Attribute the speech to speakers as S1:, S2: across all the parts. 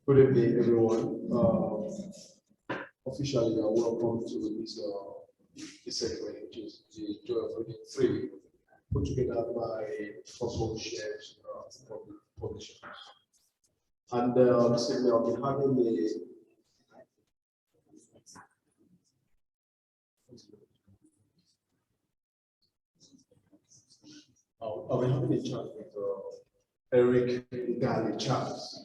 S1: Good evening, everyone. Officially, you are welcome to this segment, which is the Joy of Reading 3, put together by Fossil Shares Publishers. And this evening, I'll be having a chat with Eric Ngalle Charles,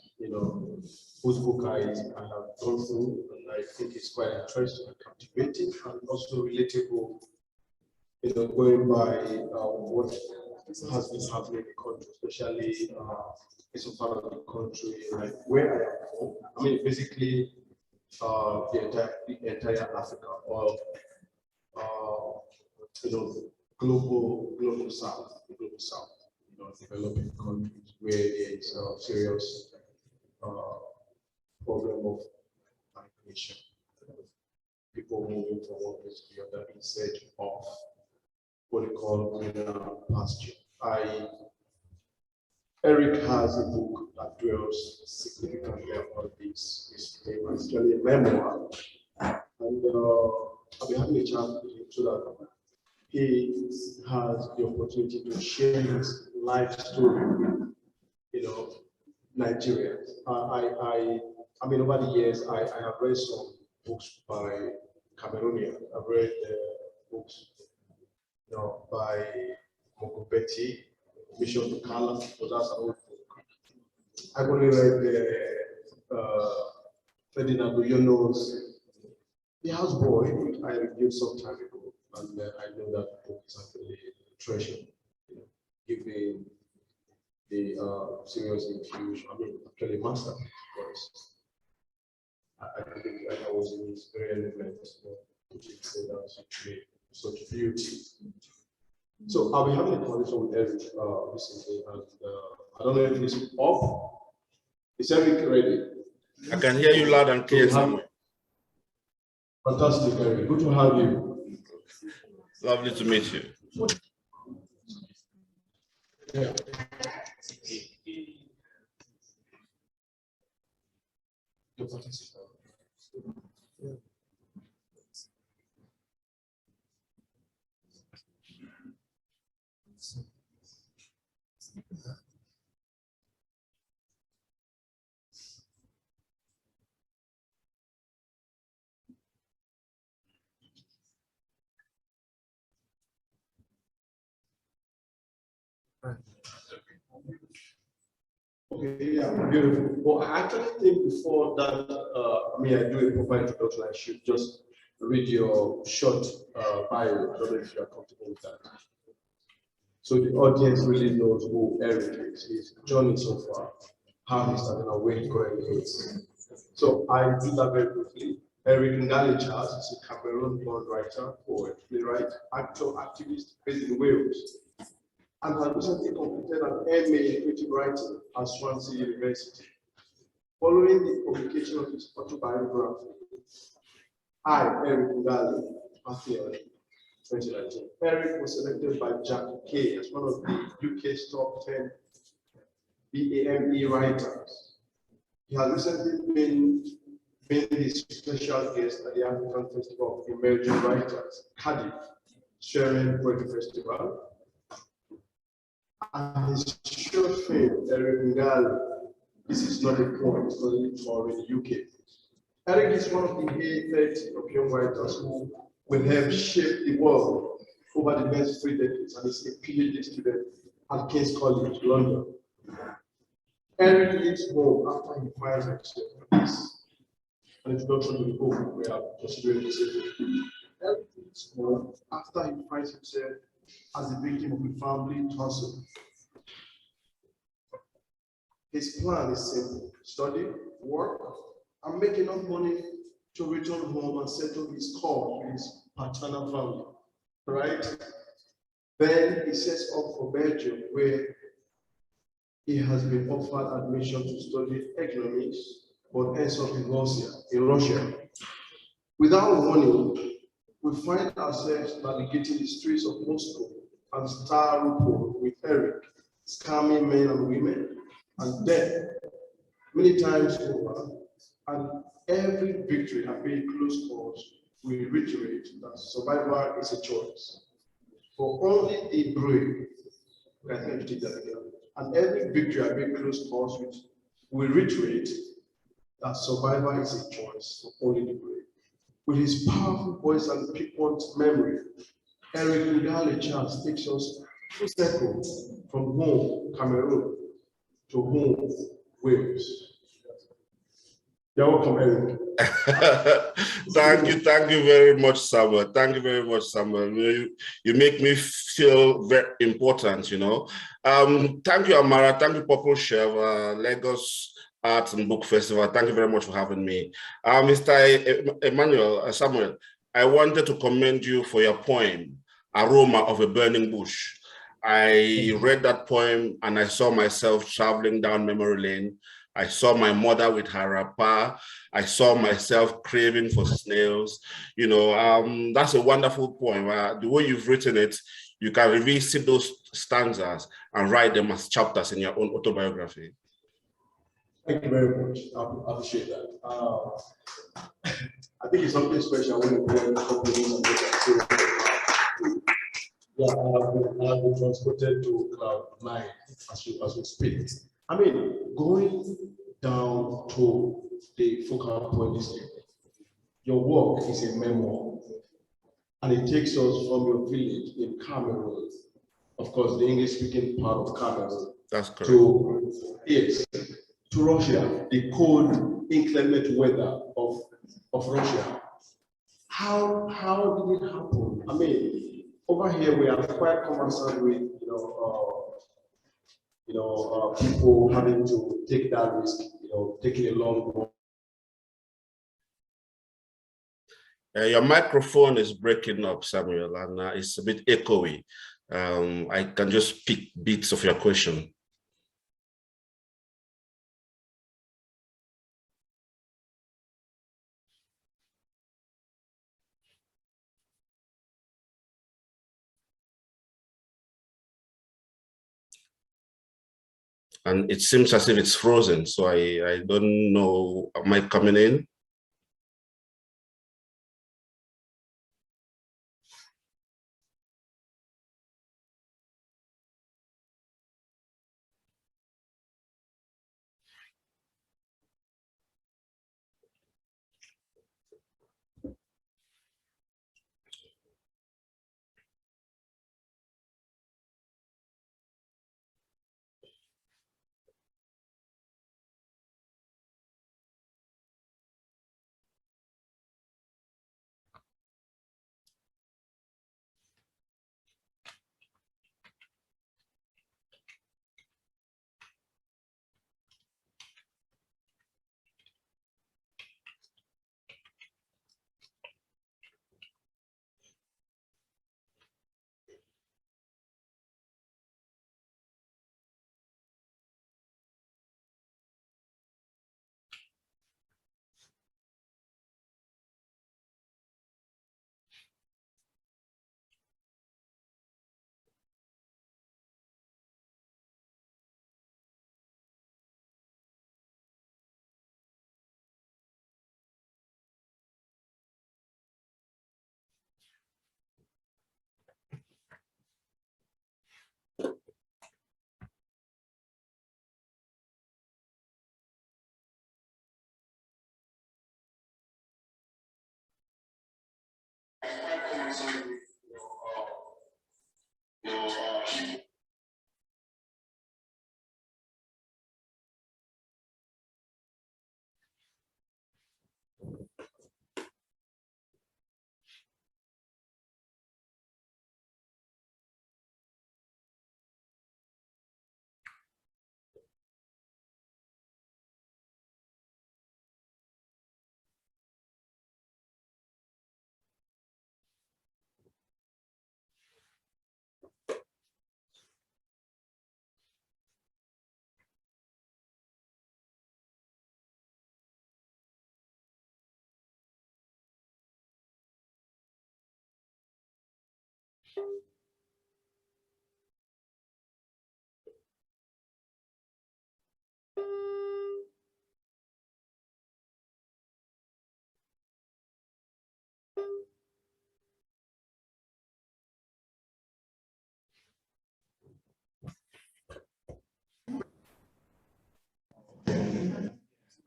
S1: whose book I have gone through, and I think it's quite interesting and captivating and also relatable, going by what has been happening in the country, especially in some part of the country, like where I am from. I mean, basically, the entire Africa, or global south, developing countries where there is a serious problem of migration, people moving from one place to the other in search of what they call greener pasture. Eric has a book that dwells significantly about this theme. It's actually a memoir, and I'll be having a chat with him so that he has the opportunity to share his life story with, Nigerians. I mean, over the years, I have read some books by Cameroonians. I've read books, by Mokopeti, Bishop Bukala, but that's an old book. I've only read Ferdinand Oyono's The Houseboy, which I reviewed some time ago, and I know that book is actually a treasure, giving the serious infusion. I mean, actually, master, because I think I was in his very element, which is such beauty. So I'll be having a conversation with Eric recently, and I don't know if he's off. Is Eric ready?
S2: I can hear you loud and clear, Samuel.
S1: Fantastic, Eric. Good to have you.
S2: Lovely to meet you.
S1: Yeah. Okay, yeah, beautiful. Well, I actually think before that, I do a proper introduction, I should just read your short bio. I don't know if you are comfortable with that. So the audience really knows who Eric is, his journey so far, how he started and where he currently is. So I do that very quickly. Eric Ngalle Charles is a Cameroon-born writer, poet, playwright, actor, activist based in Wales, and has recently completed an MA in creative writing at Swansea University. Following the publication of his autobiography, I, Eric Ngalle, in 2019. Eric was selected by Jack Kay as one of the UK's top 10 BAME writers. He has recently been the special guest at the African Festival of Emerging Writers, Cardiff, sharing Poetry Festival. And his short film, Eric Ngalle, This Is Not a Poem, is currently touring in the UK. Eric is one of the 30 of young writers who will help shape the world over the next 3 decades, and is a PhD student at King's College, London. Eric leaves home after he finds himself. This is an introduction to the book we are considering this evening. Eric leaves home after he finds himself as a victim of a family tussle. His plan is simple: study, work, and make enough money to return home and settle his score with his paternal family. Right? Then he sets off for Belgium, where he has been offered admission to study economics, but ends up in Russia. Without warning, we find ourselves navigating the streets of Moscow and Stavropol with Eric, scamming men and women, and then many times over, and every victory and very close calls, we reiterate that survival is a choice. For only the brave, I think I should take that again. And every victory and very close calls, we reiterate that survival is a choice for only the brave. With his powerful voice and piquant memory, Eric Ngalle Charles takes us full circle from home, Cameroon, to home, Wales. You're welcome, Eric.
S2: Thank you very much, Samuel. Thank you very much, Samuel. You make me feel very important, you know. Thank you, Amara. Thank you, Purple Chef, Lagos Arts and Book Festival. Thank you very much for having me. Mr. Emmanuel, Samuel, I wanted to commend you for your poem, Aroma of a Burning Bush. I read that poem and I saw myself traveling down memory lane. I saw my mother with her wrapper. I saw myself craving for snails. You know, that's a wonderful poem. The way you've written it, you can revisit those stanzas and write them as chapters in your own autobiography.
S1: Thank you very much. I appreciate that. I think it's something special when you go to companies and yeah, I have been transported to Cloud 9 as we speak. I mean, going down to the focal point is your work is a memoir, and it takes us from your village in Cameroon, of course, the English-speaking part of Cameroon.
S2: That's correct.
S1: To Russia, the cold, inclement weather of Russia. How did it happen? I mean, over here we are quite conversant with people having to take that risk, taking a long walk.
S2: Your microphone is breaking up, Samuel, and it's a bit echoey. I can just pick bits of your question. And it seems as if it's frozen, so I don't know, am I coming in?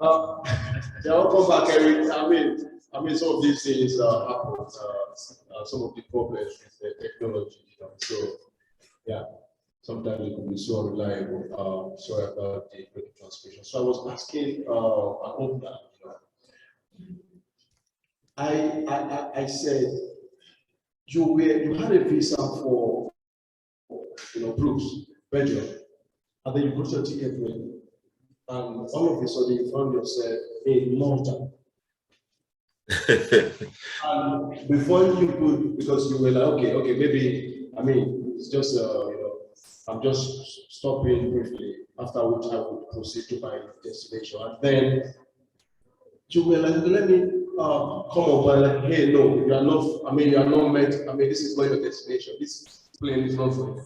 S1: Uh, yeah, I'll come back, Eric. I mean, some of these things happen. Some of the problems with the technology, So, yeah, sometimes it can be so unreliable. Sorry about the quick transmission. So I was asking, I hope that, I said you had a visa for, Bruce, Belgium, and then you got your ticket ready, and all of a sudden you found yourself in Malta. And before you could, because you were like, okay, maybe, it's just, I'm just stopping briefly, after which I would proceed to my destination. And then you were like, let me come up and like, hey, no, you are not, you are not meant, this is not your destination. This plane is not for you.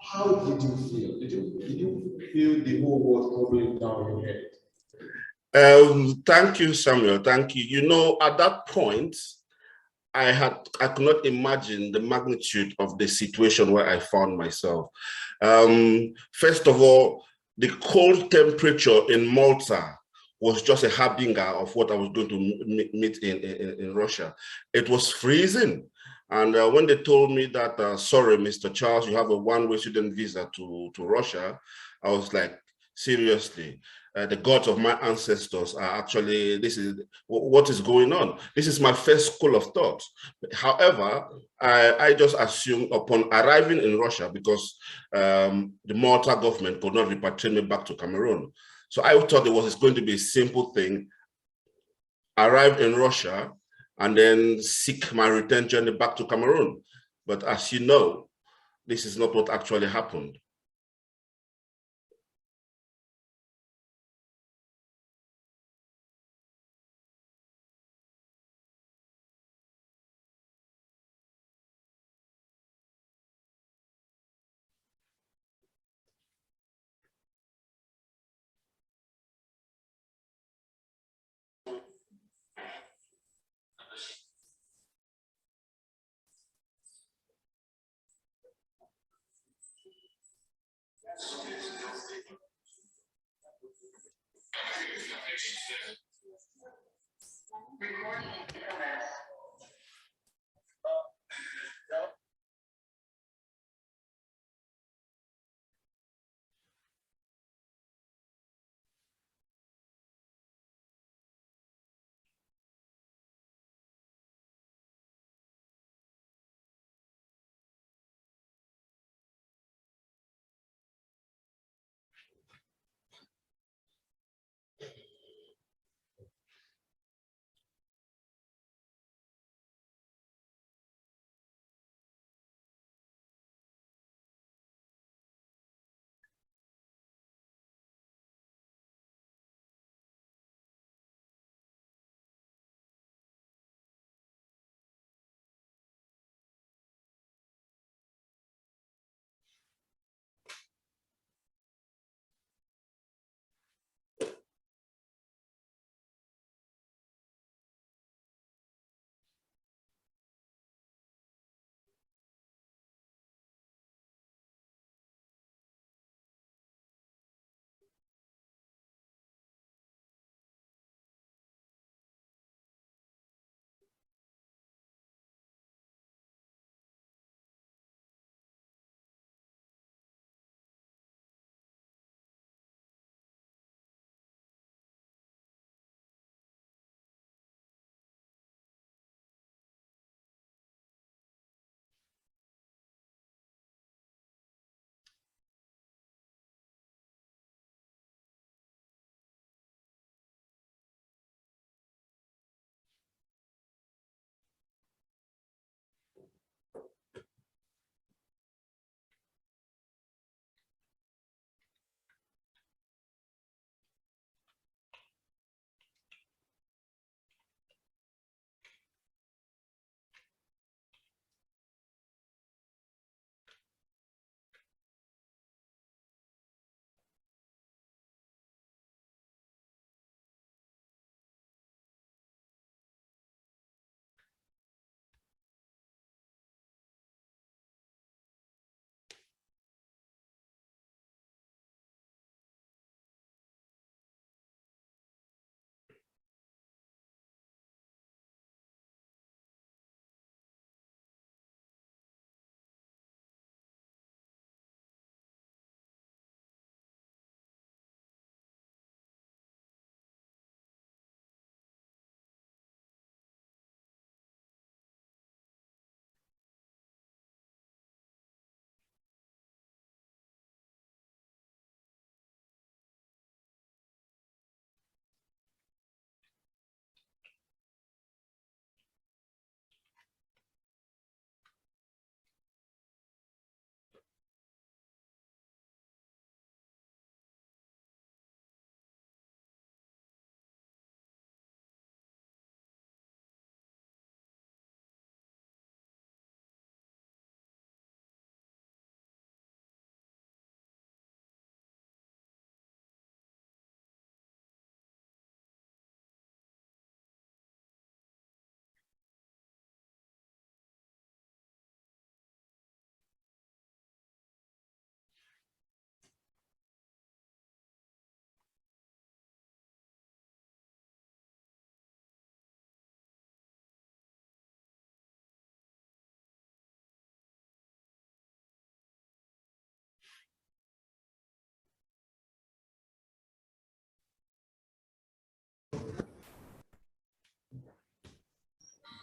S1: How did you feel? Did you feel the whole world crumbling down your head?
S2: Thank you, Samuel. Thank you. At that point, I could not imagine the magnitude of the situation where I found myself. First of all, the cold temperature in Malta was just a harbinger of what I was going to meet in Russia. It was freezing. And when they told me that, sorry, Mr. Charles, you have a one-way student visa to Russia, I was like, seriously? The gods of my ancestors are actually, this is what is going on. This is my first school of thought. However, I just assumed upon arriving in Russia, because the Malta government could not repatriate me back to Cameroon. So I thought it's going to be a simple thing, arrive in Russia, and then seek my return journey back to Cameroon. But as you know, this is not what actually happened.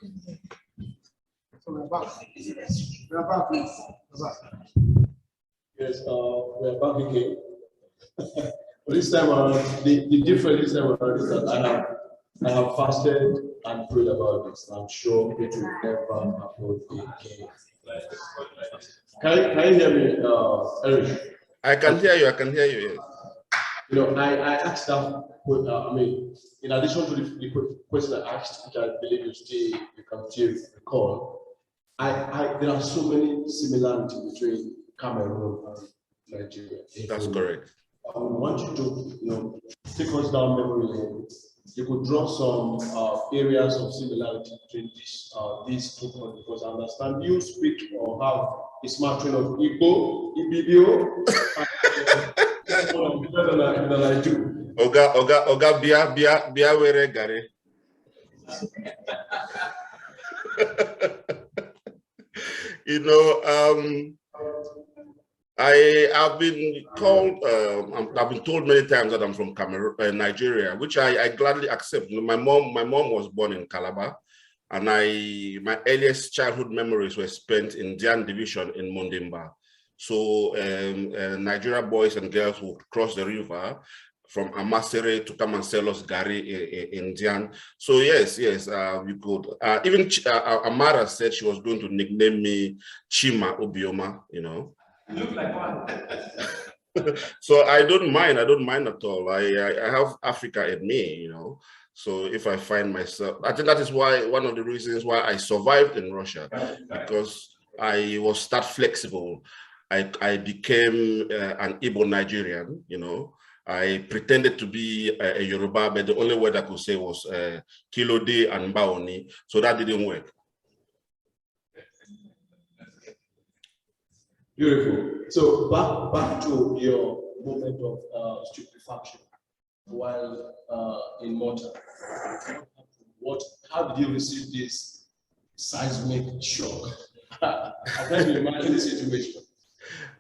S3: So we're back. We're back, please. We're back.
S1: Yes, we're back again. But this time around, the difference this time around is that I have fasted and prayed about this. I'm sure it will never happen again. Can you hear me, Eric?
S2: I can hear you. I can hear you. Yes.
S1: You know, I asked that. I mean, in addition to the question I asked, which I believe you can still recall, there are so many similarities between Cameroon and Nigeria.
S2: That's correct.
S1: I want you to, take us down memory lane. You could draw some areas of similarity between these two countries, because I understand you speak or have a smattering of Igbo, Ibibio, than I do.
S2: Oga, bia were gare. I have been called, I've been told many times that I'm from Cameroon, Nigeria, which I gladly accept. My mom was born in Calabar, and my earliest childhood memories were spent in Dian Division in Mondimba. So Nigeria boys and girls would cross the river from Amasere to come and sell us gari in Dian. So yes, we could. Even Amara said she was going to nickname me Chima Obioma, You
S3: look like one.
S2: So I don't mind at all. I have Africa in me, So if I find myself, I think that is one of the reasons why I survived in Russia, because I was that flexible. I became an Igbo Nigerian, I pretended to be a Yoruba, but the only word I could say was Kilode and Baoni, so that didn't work.
S1: Beautiful. So back to your moment of stupefaction while in Malta. How did you receive this seismic shock? I can't imagine the situation.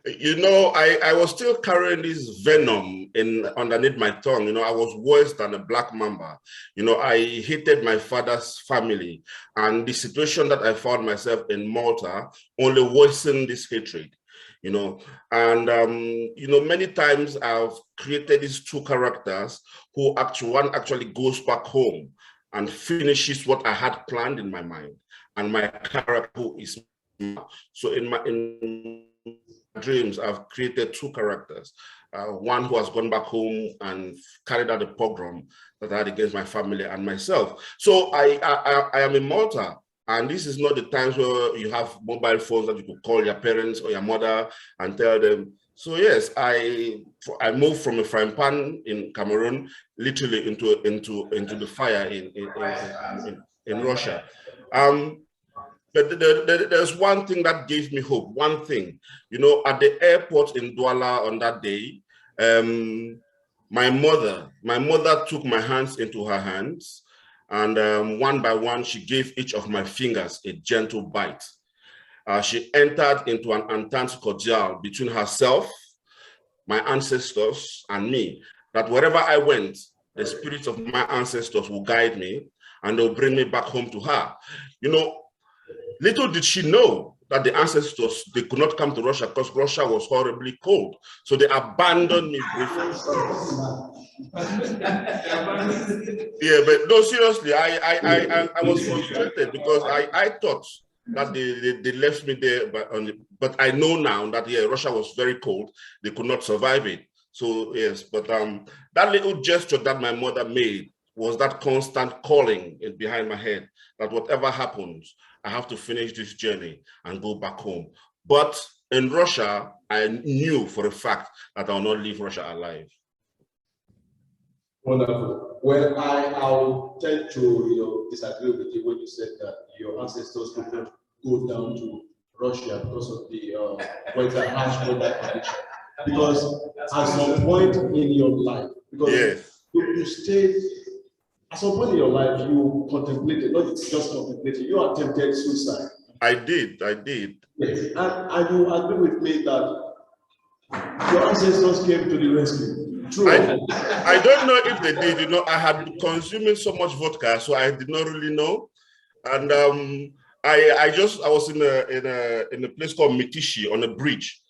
S2: I was still carrying this venom underneath my tongue. I was worse than a black mamba. I hated my father's family, and the situation that I found myself in Malta only worsened this hatred. And many times I've created these two characters who one actually goes back home and finishes what I had planned in my mind, and my character who is so in my dreams I've created two characters, one who has gone back home and carried out the pogrom that I had against my family and myself. So I am in Malta. And this is not the times where you have mobile phones that you could call your parents or your mother and tell them. So yes, I moved from a frying pan in Cameroon literally into the fire in Russia. But there's one thing that gave me hope. One thing, at the airport in Douala on that day, my mother took my hands into her hands. And one by one, she gave each of my fingers a gentle bite. She entered into an entente cordiale between herself, my ancestors, and me, that wherever I went, the spirits of my ancestors will guide me and they'll bring me back home to her. Little did she know that the ancestors, they could not come to Russia because Russia was horribly cold. So they abandoned me briefly. Yeah, but no, seriously, I was frustrated because I thought that they left me there, but I know now that Russia was very cold. They could not survive it. So yes, but that little gesture that my mother made was that constant calling behind my head that whatever happens, I have to finish this journey and go back home. But in Russia, I knew for a fact that I will not leave Russia alive.
S1: Wonderful. Well, I'll tend to disagree with you when you said that your ancestors could not go down to Russia because of the harsh weather condition. Because at some point in your life, you stayed, at some point in your life, you contemplated, not just contemplated, you attempted suicide.
S2: I did.
S1: Yes, and you agree with me that your ancestors came to the rescue. True.
S2: I don't know if they did. I had been consuming so much vodka, so I did not really know. And I was in a place called Mitishi on a bridge,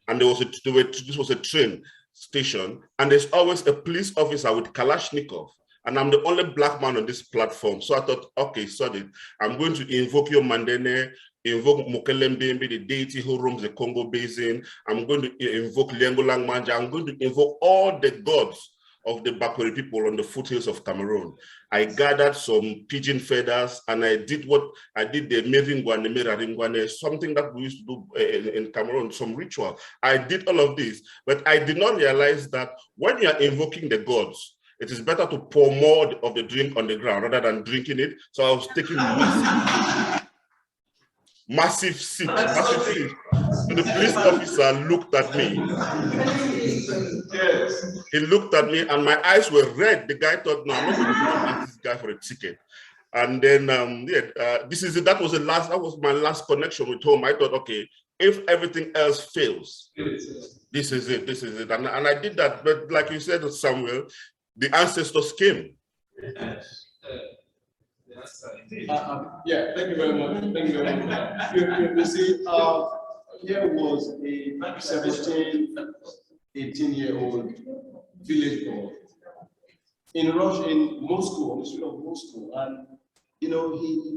S2: and this was a train station, and there's always a police officer with Kalashnikov, and I'm the only black man on this platform. So I thought, okay, sorry, I'm going to invoke your Mandene, invoke Mokelembembe, the deity who roams the Congo Basin. I'm going to invoke Lengolang Manja. I'm going to invoke all the gods of the Bakweri people on the foothills of Cameroon. I gathered some pigeon feathers, and I did the Meringwane, Meraringwane, something that we used to do in Cameroon, some ritual. I did all of this, but I did not realize that when you are invoking the gods, it is better to pour more of the drink on the ground rather than drinking it. So I was taking massive sips. So the police officer looked at me. Yes. He looked at me and my eyes were red. The guy thought, no, I'm not going to ask this guy for a ticket. And then, that was my last connection with home. I thought, okay, if everything else fails, this is it. And I did that. But like you said, Samuel, the ancestors came.
S1: Yes. Yeah, thank you very much. Thank you very much. You see, here was a 17, 18-year-old village boy in Moscow, on the street of Moscow, and he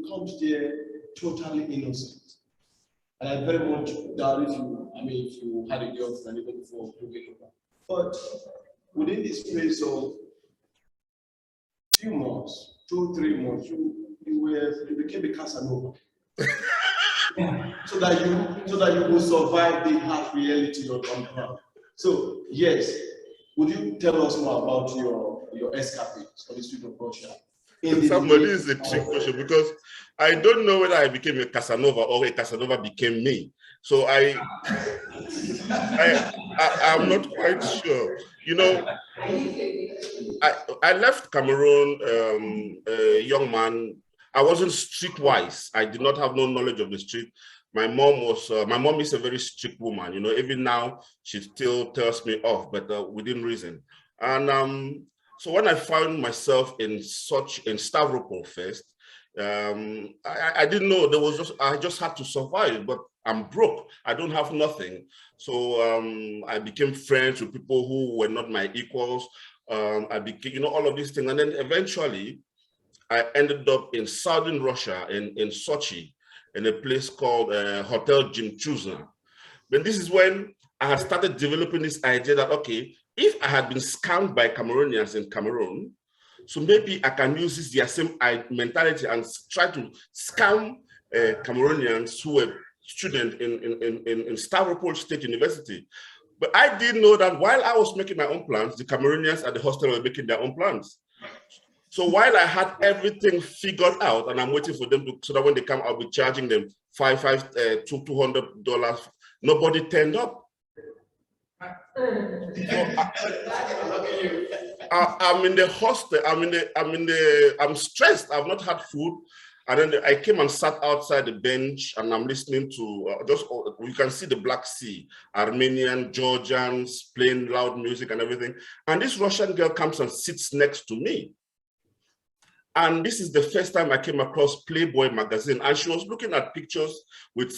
S1: comes there totally innocent. And I very much doubt if you had a girlfriend even before moving over. But within this space of few months, 2-3 months, you became a Casanova. so that you will survive the harsh reality of ground. So yes, would you tell us more about your escapades on the street of Russia?
S2: Somebody is a trick question because I don't know whether I became a Casanova or a Casanova became me. So I'm not quite sure. I left Cameroon, a young man. I wasn't streetwise. I did not have no knowledge of the street. My mom is a very strict woman. Even now she still tells me off, but within reason. And so when I found myself in Stavropol first, I didn't know I just had to survive, but I'm broke. I don't have nothing. So I became friends with people who were not my equals. I became, all of these things. And then eventually I ended up in southern Russia, in Sochi, in a place called Hotel Jimchuzna. But this is when I had started developing this idea that, okay, if I had been scammed by Cameroonians in Cameroon, so maybe I can use their same mentality and try to scam Cameroonians who were students in Stavropol State University. But I didn't know that while I was making my own plans, the Cameroonians at the hostel were making their own plans. So while I had everything figured out and I'm waiting for them so that when they come, I'll be charging them $200, nobody turned up. I'm in the hostel. I'm stressed. I've not had food, and then I came and sat outside the bench, and I'm listening to you can see the Black Sea, Armenian, Georgians playing loud music and everything. And this Russian girl comes and sits next to me. And this is the first time I came across Playboy magazine, and she was looking at pictures with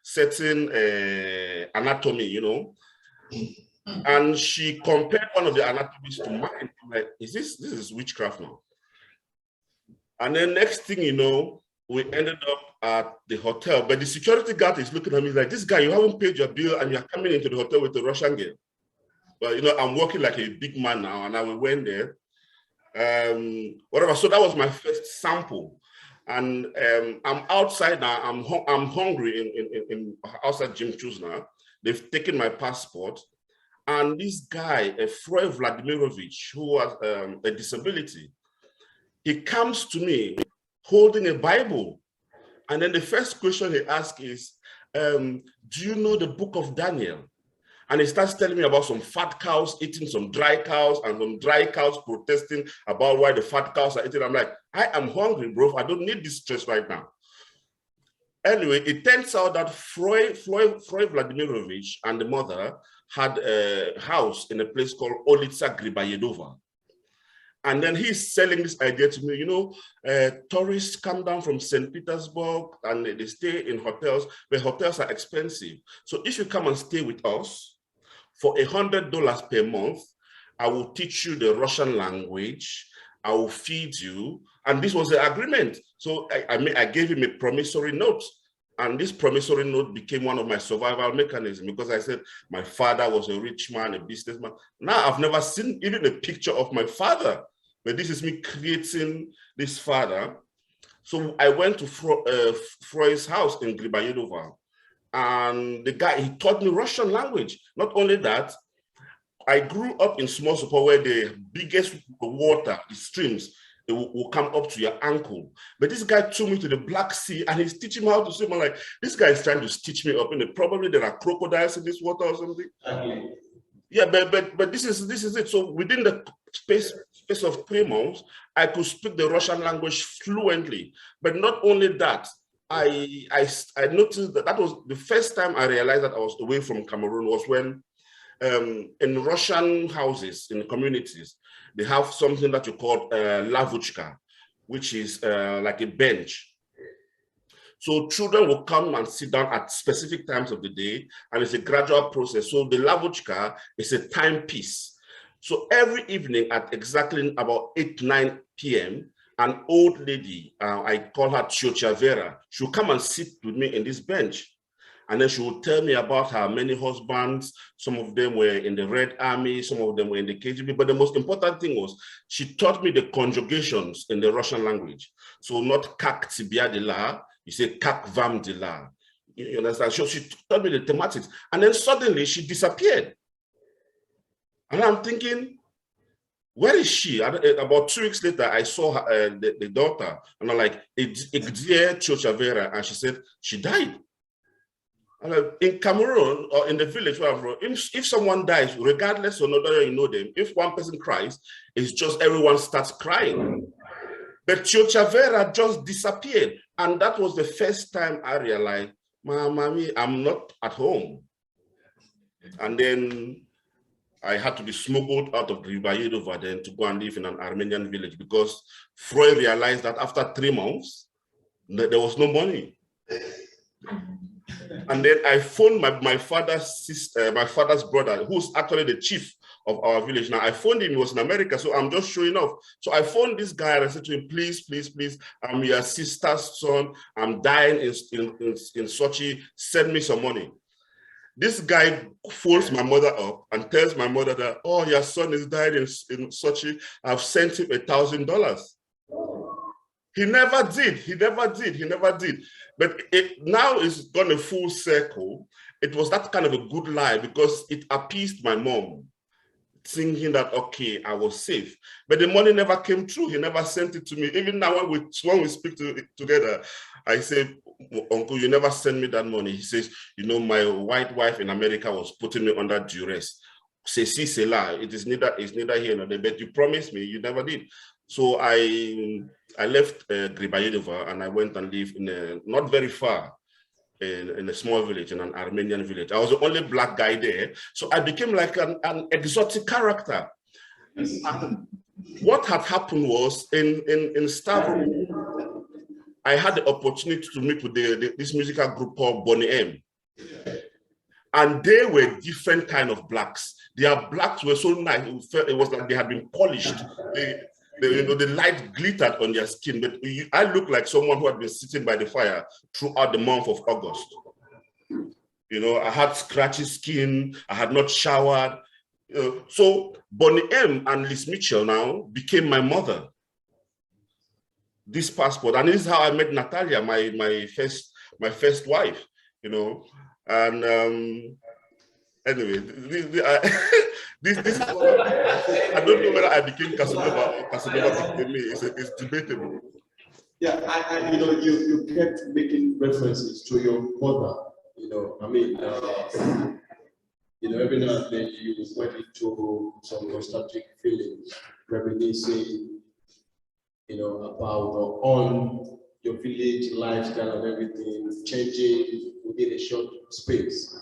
S2: certain anatomy, And she compared one of the anatomies to mine. I'm like, this is witchcraft now. And then next thing you know, we ended up at the hotel, but the security guard is looking at me like, this guy, you haven't paid your bill and you're coming into the hotel with a Russian girl. But I'm working like a big man now, and I went there. Whatever. So that was my first sample, and I'm outside now. I'm hungry in outside Jimchuzna. They've taken my passport, and this guy, Froy Vladimirovich, who has a disability, he comes to me holding a Bible, and then the first question he asks is, "Do you know the book of Daniel?" And he starts telling me about some fat cows eating some dry cows and some dry cows protesting about why the fat cows are eating. I'm like, I am hungry, bro. I don't need this stress right now. Anyway, it turns out that Froy Vladimirovich and the mother had a house in a place called Olitsa Gribayedova. And then he's selling this idea to me, you know, tourists come down from St. Petersburg and they stay in hotels, but hotels are expensive. So if you come and stay with us for $100 per month, I will teach you the Russian language, I will feed you. And this was the agreement. So I gave him a promissory note. And this promissory note became one of my survival mechanisms because I said my father was a rich man, a businessman. Now I've never seen even a picture of my father, but this is me creating this father. So I went to Freud's house in Gribayedova, and the guy, he taught me Russian language. Not only that, I grew up in small support where the biggest water, the streams, it will come up to your ankle. But this guy took me to the Black Sea and he's teaching me how to swim. I'm like, this guy is trying to stitch me up in it. Probably there are crocodiles in this water or something. Yeah, but this is it. So within the space of 3 months, I could speak the Russian language fluently. But not only that, I noticed that was the first time I realized that I was away from Cameroon was when in Russian houses, in communities, they have something that you call lavuchka, which is like a bench. So children will come and sit down at specific times of the day, and it's a gradual process. So the lavuchka is a timepiece. So every evening at exactly about 8-9 p.m., an old lady, I call her Tiocha Vera, she'll come and sit with me in this bench. And then she would tell me about her many husbands. Some of them were in the Red Army, some of them were in the KGB. But the most important thing was she taught me the conjugations in the Russian language. So not kak tibia de la, you say kak vam de la. You understand? So she taught me the thematics. And then suddenly she disappeared. And I'm thinking, where is she? About 2 weeks later, I saw her, the daughter. And I'm like, Igdzie Chochavera. And she said, she died. In Cameroon or in the village where I'm from, if someone dies, regardless of whether you know them, if one person cries, it's just everyone starts crying. But Chochavera just disappeared. And that was the first time I realized, Mommy, I'm not at home. And then I had to be smuggled out of Gribayedova then to go and live in an Armenian village because Freud realized that after 3 months, there was no money. And then I phoned my father's sister, my father's brother, who's actually the chief of our village. Now I phoned him, he was in America, so I'm just showing off. So I phoned this guy and I said to him, please, please, please, I'm your sister's son. I'm dying in Sochi, send me some money. This guy phones my mother up and tells my mother that, oh, your son is dying in Sochi. I've sent him $1,000. He never did. He never did. He never did. But now it's gone a full circle. It was that kind of a good lie because it appeased my mom, thinking that, okay, I was safe. But the money never came through. He never sent it to me. Even now when we speak together, I say, Uncle, you never sent me that money. He says, you know, my white wife in America was putting me under duress. Say, si, c'est là. It's neither here nor there, but you promised me, you never did. So I left Gribayedova and I went and lived in not very far in a small village, in an Armenian village. I was the only black guy there. So I became like an exotic character. And what had happened was in Stavro, I had the opportunity to meet with this musical group called Bonnie M. And they were different kind of blacks. Their blacks were so nice. It was like they had been polished. The light glittered on their skin, but I looked like someone who had been sitting by the fire throughout the month of August. You know, I had scratchy skin, I had not showered. So Bonnie M and Liz Mitchell now became my mother. This passport, and this is how I met Natalia, my first wife, you know. And anyway, this I don't know whether I became Casanova or Casanova became me. It's debatable.
S1: Yeah, you know, you kept making references to your mother. You know, I mean, you know, every now and then you went into some nostalgic feelings, reminiscing, you know, about or on your village lifestyle and everything changing within a short space.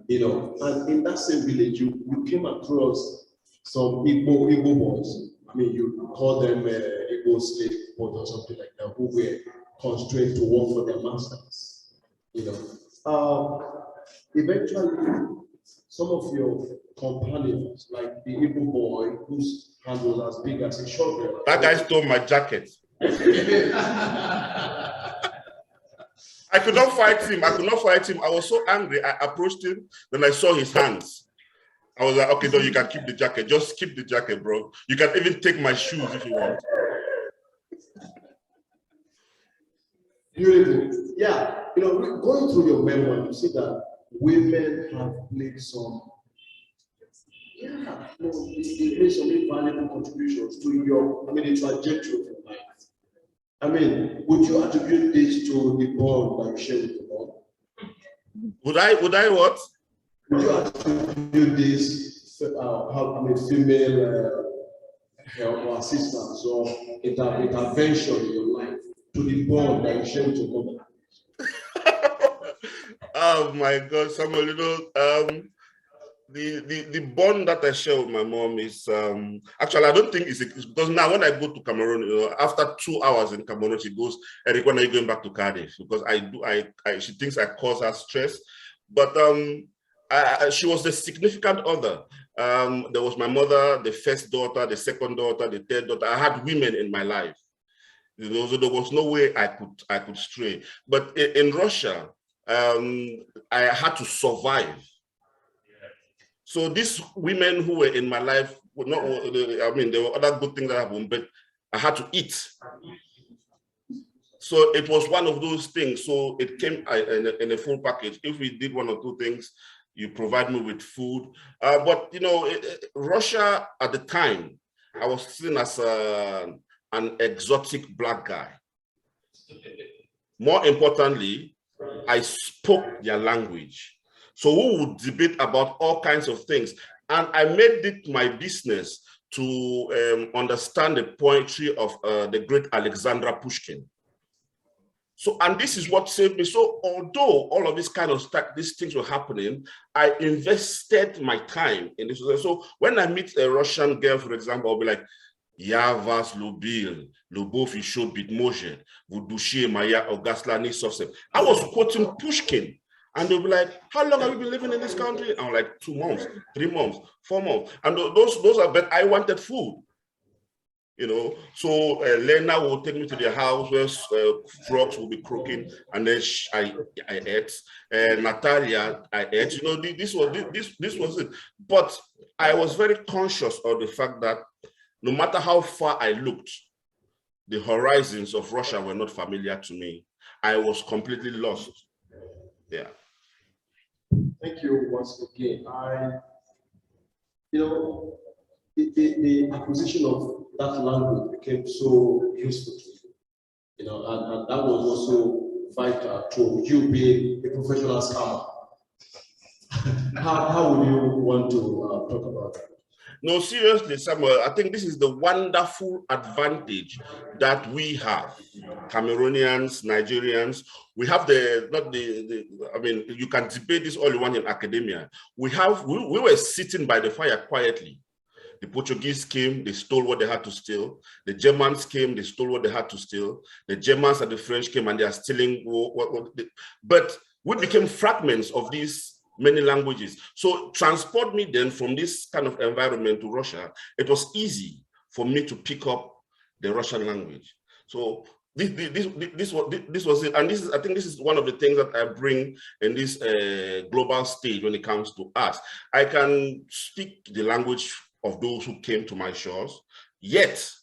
S1: You know, and in that same village, you came across some Igbo boys I mean, you call them Igbo slave or something like that, who were constrained to work for their masters. You know, eventually, some of your companions, like the Igbo boy whose hand was as big as a shovel.
S2: That guy stole my jacket. I could not fight him. I was so angry. I approached him. Then I saw his hands. I was like, okay, no, you can keep the jacket. Just keep the jacket, bro. You can even take my shoes if you want.
S1: Beautiful. Yeah, you know, going through your memoir, you see that women have played some, you know, they made some invaluable contributions to your, the trajectory of your life. I mean, would you attribute this to the bond that you share with the Lord?
S2: Would I what?
S1: Would you attribute this, female help or assistance or intervention in your life to the bond that you share with your mother?
S2: Oh my God, Samuel, you know, the bond that I share with my mom is actually, I don't think it's because now when I go to Cameroon, you know, after 2 hours in Cameroon, she goes, Eric, when are you going back to Cardiff? Because she thinks I cause her stress. But she was the significant other. There was my mother, the first daughter, the second daughter, the third daughter. I had women in my life. You know, so there was no way I could stray. But in Russia, I had to survive. So these women who were in my life were not, I mean, there were other good things that happened, but I had to eat. So it was one of those things. So it came in a full package. If we did one or two things, you provide me with food. But, you know, Russia at the time, I was seen as an exotic black guy. More importantly, I spoke their language. So we would debate about all kinds of things. And I made it my business to understand the poetry of the great Alexandra Pushkin. So, and this is what saved me. So although all of this kind of stuff, these things were happening, I invested my time in this. So when I meet a Russian girl, for example, I'll be like, "Ya vas lubil, lubov еще быть может, в душе моя угасла совсем." I was quoting Pushkin. And they'll be like, "How long have you been living in this country?" I'm like, 2 months, 3 months, 4 months. And those are, but I wanted food. You know, so Lena will take me to their house where frogs will be croaking, and then I ate. Natalia, I ate. You know, this was it. But I was very conscious of the fact that no matter how far I looked, the horizons of Russia were not familiar to me. I was completely lost. Yeah.
S1: Thank you once again. You know, the acquisition of that language became so useful to you. You know, and that was also vital to you being a professional scammer. How would you want to talk about that?
S2: No, seriously, Samuel, I think this is the wonderful advantage that we have, Cameroonians, Nigerians. We have I mean, you can debate this all you want in academia. We were sitting by the fire quietly. The Portuguese came, they stole what they had to steal. The Germans came, they stole what they had to steal. The Germans and the French came and they are stealing but we became fragments of these many languages. So transport me then from this kind of environment to Russia. It was easy for me to pick up the Russian language. So this was it. And I think this is one of the things that I bring in this global stage when it comes to us. I can speak the language of those who came to my shores, yet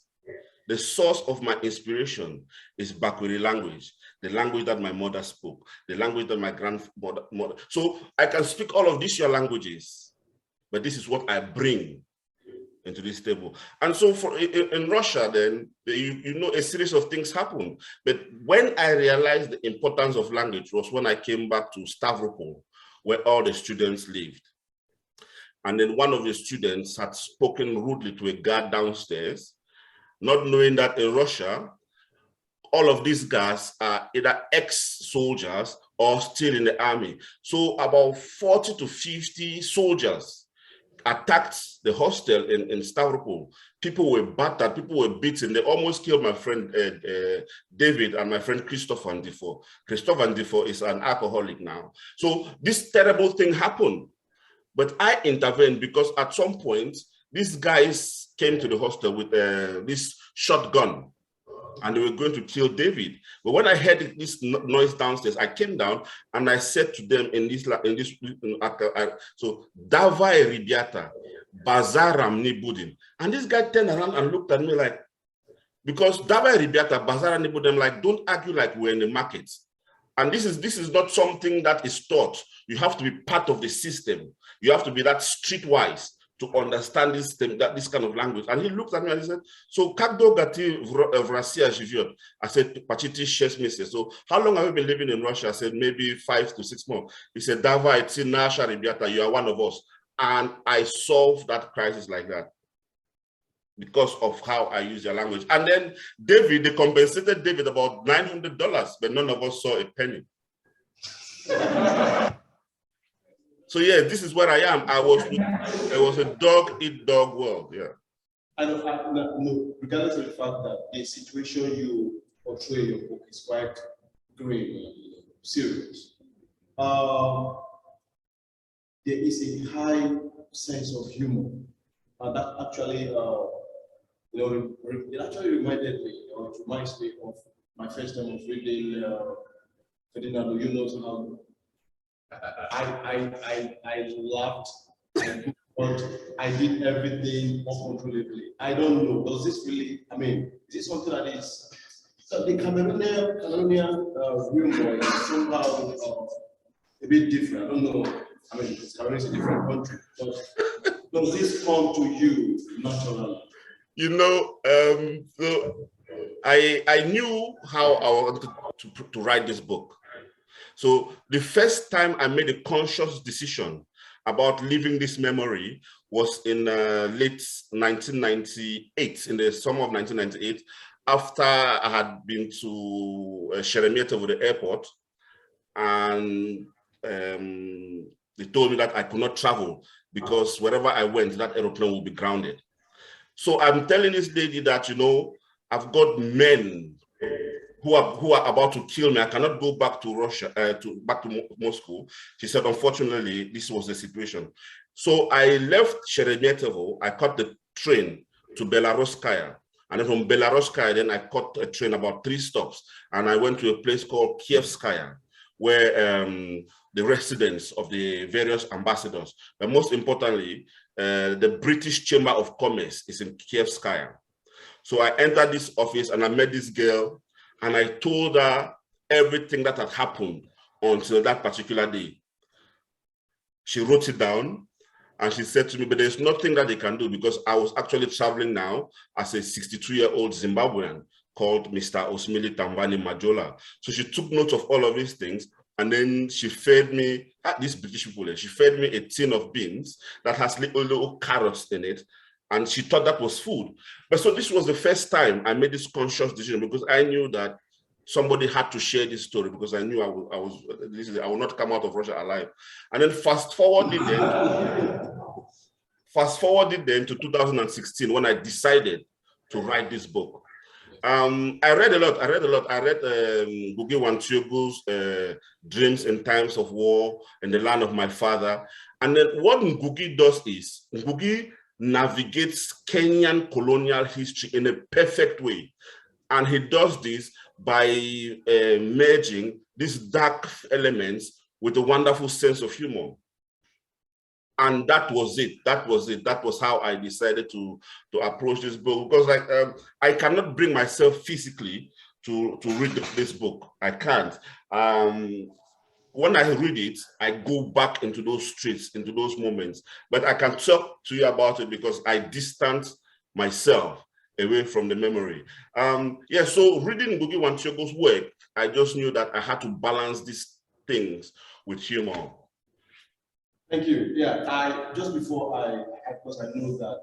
S2: the source of my inspiration is Bakweri language, the language that my mother spoke, the language that my grandmother. So I can speak all of these your languages, but this is what I bring into this table. And so in Russia, then, you know, a series of things happened. But when I realized the importance of language was when I came back to Stavropol, where all the students lived. And then one of the students had spoken rudely to a guard downstairs, not knowing that in Russia, all of these guys are either ex-soldiers or still in the army. So about 40 to 50 soldiers attacked the hostel in Stavropol. People were battered, people were beaten. They almost killed my friend David and my friend Christopher Ndifo. Christopher Ndifo is an alcoholic now. So this terrible thing happened. But I intervened because at some point, these guys came to the hostel with this shotgun, and they were going to kill David. But when I heard this noise downstairs, I came down and I said to them so Davai Ribiata, Bazaram ni Budin. And this guy turned around and looked at me like, because Davai Ribiata, Bazaram ni Budin, like, don't argue like we're in the market. And this is not something that is taught. You have to be part of the system. You have to be that streetwise to understand this kind of language. And he looked at me and he said, so Kakdo Gati Vrasia Jiviot. I said, Pachiti Shesmise. So how long have you been living in Russia? I said, maybe 5 to 6 months. He said, Dava, it's in Nasha Ribiata, you are one of us. And I solved that crisis like that because of how I use your language. And then David, they compensated David about $900, but none of us saw a penny. So yeah, this is where I am. It was a dog-eat-dog world, yeah.
S1: No, regardless of the fact that the situation you portray in your book is quite grave and serious, there is a high sense of humor, and that actually, it actually reminded me, or it reminds me of my first time of reading Ferdinando. You know how I laughed, but I did everything uncontrollably. I don't know. Does this really? I mean, is this something that is? So the Cameroonian humor is somehow a bit different. I don't know. I mean, Cameroon is a different country. But does this come to you naturally?
S2: You know, so I knew how I wanted to write this book. So the first time I made a conscious decision about leaving this memory was in late 1998, in the summer of 1998, after I had been to Sheremetyevo, the airport, and they told me that I could not travel because wherever I went, that aeroplane would be grounded. So I'm telling this lady that, you know, I've got men who are about to kill me. I cannot go back to Russia, back to Moscow. She said, unfortunately, this was the situation. So I left Sheremetyevo. I caught the train to Belaruskaya. And then from Belaruskaya, then I caught a train about 3 stops. And I went to a place called Kievskaya, where the residence of the various ambassadors, but most importantly, the British Chamber of Commerce is in Kievskaya. So I entered this office and I met this girl and I told her everything that had happened until that particular day. She wrote it down and she said to me, but there's nothing that they can do because I was actually traveling now as a 62-year-old Zimbabwean called Mr. Osmili Tambani Majola. So she took note of all of these things and then she fed me, these British people, she fed me a tin of beans that has little carrots in it. And she thought that was food. But so this was the first time I made this conscious decision because I knew that somebody had to share this story because I knew I will not come out of Russia alive. And then fast forwarded then to 2016 when I decided to write this book. I read a lot. I read Ngugi wa Thiong'o's Dreams in Times of War in the Land of My Father. And then what Ngugi does is, Ngugi navigates Kenyan colonial history in a perfect way. And he does this by merging these dark elements with a wonderful sense of humor. And that was it. That was how I decided to approach this book. Because I cannot bring myself physically to read this book. I can't. When I read it, I go back into those streets, into those moments. But I can talk to you about it because I distance myself away from the memory. Yeah, so reading Ngugi wa Thiong'o's work, I just knew that I had to balance these things with humor.
S1: Thank you. Yeah, just before of course, I know that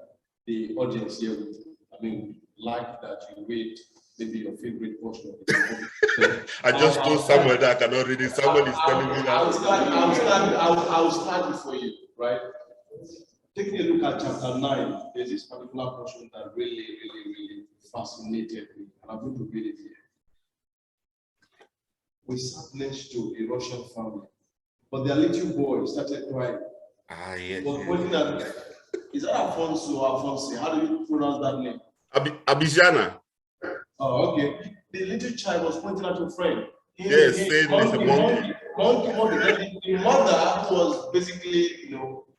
S1: the audience here would, like that you read maybe your favorite portion of it.
S2: I just told Samuel that I cannot read it. Someone is telling me that.
S1: I'll start before you, right? taking a look at chapter 9, there's this particular portion that really fascinated me, and I'm going to read it here. We sat next to a Russian family, but their little boy started crying.
S2: Yes.
S1: Was pointing at, is that Alfonso or Alfonso? How do you pronounce that name?
S2: Abizana.
S1: Oh, okay. The little child was pointing at your friend.
S2: Yes, saying it's a monkey.
S1: Monkey. The mother was basically,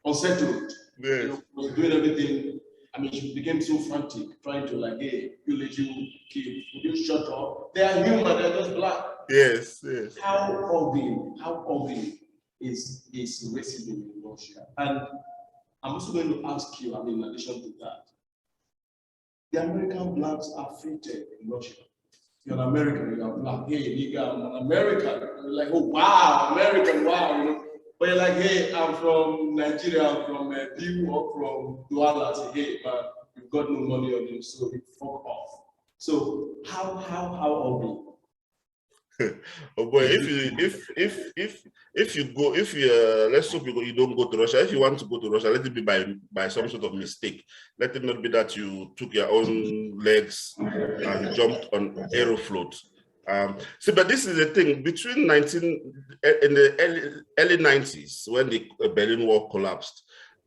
S1: unsettled.
S2: Yes.
S1: Was doing everything. I mean, she became so frantic, trying to like, hey, you little kid, you shut up. They are human, they're just black.
S2: Yes.
S1: How ugly is racism in Russia? And I'm also going to ask you, in addition to that, the American blacks are treated in Russia. You're an American, you're black. Hey, nigga, I'm an American. You're like, oh, wow, American, wow, But you're like, hey, I'm from Nigeria, I'm from Peru, or from Douala. Say, hey, man, you've got no money on you, so you fuck off. So how ugly?
S2: Oh boy, if you let's hope you don't go to Russia. If you want to go to Russia, let it be by some sort of mistake. Let it not be that you took your own legs and jumped on Aeroflot. But this is the thing, between in the early 90s, when the Berlin Wall collapsed,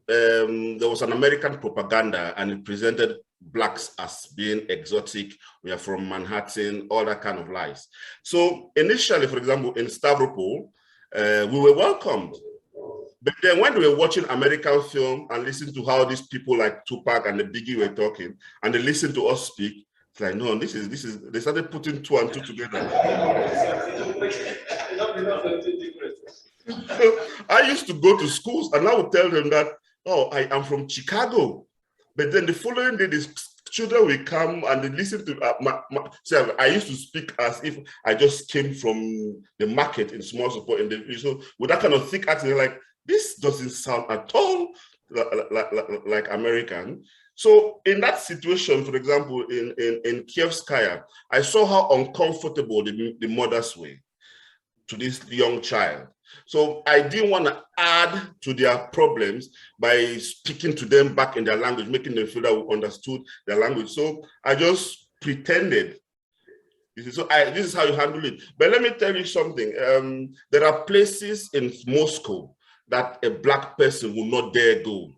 S2: there was an American propaganda, and it presented blacks as being exotic. We are from Manhattan, all that kind of lies. So initially, for example, in Stavropol, we were welcomed. But then when we were watching American film and listening to how these people like Tupac and the Biggie were talking, and they listened to us speak, it's like, no, this is, they started putting two and two together. I used to go to schools and I would tell them that, oh, I am from Chicago. But then the following day, the children will come and they listen to I used to speak as if I just came from the market in small support. So with that kind of thick accent, like, this doesn't sound at all like American. So in that situation, for example, in Kievskaya, I saw how uncomfortable the mothers were to this young child. So I didn't want to add to their problems by speaking to them back in their language, making them feel that we understood their language. So I just pretended. So this is how you handle it. But let me tell you something. There are places in Moscow that a black person will not dare go.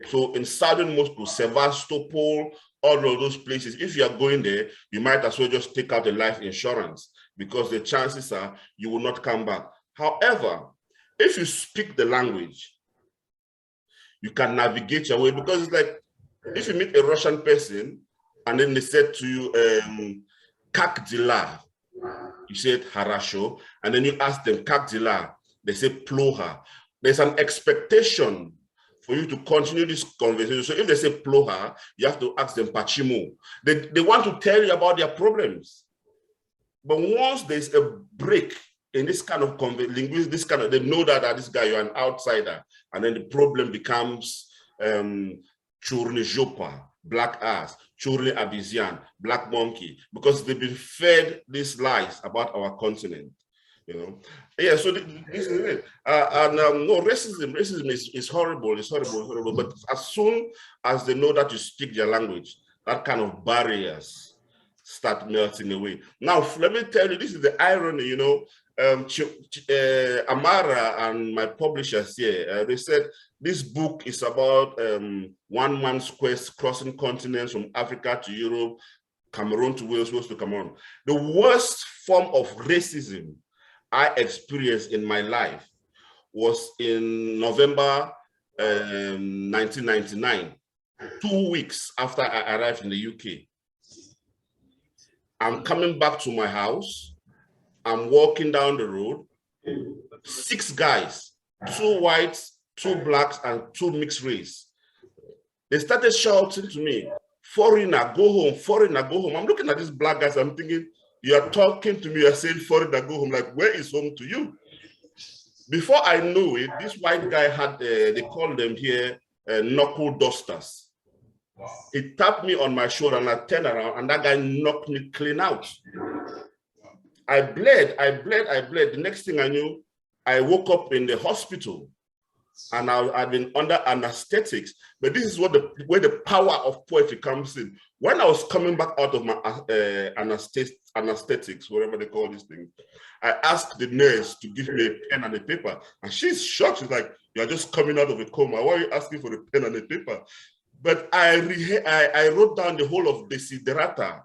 S2: So in southern Moscow, Sevastopol, all of those places, if you are going there, you might as well just take out a life insurance, because the chances are you will not come back. However, if you speak the language, you can navigate your way, because it's like, if you meet a Russian person and then they said to you, Kak dela, you said harasho, and then you ask them Kak dela, they say ploha. There's an expectation for you to continue this conversation. So if they say ploha, you have to ask them pachimo. They want to tell you about their problems. But once there's a break in this kind of linguistics, they know that this guy, you're an outsider, and then the problem becomes churni jopa, black ass, churni abizian, black monkey, because they've been fed these lies about our continent. Yeah, so this is it. No, racism is horrible, it's horrible. But as soon as they know that you speak their language, that kind of barriers start melting away. Now, let me tell you, this is the irony, Amara and my publishers here, they said this book is about one man's quest crossing continents from Africa to Europe, Cameroon to Wales, Wales to Cameroon. The worst form of racism I experienced in my life was in November 1999, 2 weeks after I arrived in the UK. I'm coming back to my house. I'm walking down the road. 6 guys, 2 whites, 2 blacks, and 2 mixed race. They started shouting to me, "Foreigner, go home, foreigner, go home." I'm looking at these black guys, I'm thinking, you are talking to me, you're saying foreigner, go home. Like, where is home to you? Before I knew it, this white guy had, they call them here, knuckle dusters. He tapped me on my shoulder and I turned around and that guy knocked me clean out. I bled. The next thing I knew, I woke up in the hospital and I've been under anesthetics. But this is what where the power of poetry comes in. When I was coming back out of my anesthetics, whatever they call these things, I asked the nurse to give me a pen and a paper, and she's shocked. She's like, "You're just coming out of a coma. Why are you asking for a pen and a paper?" But I wrote down the whole of Desiderata.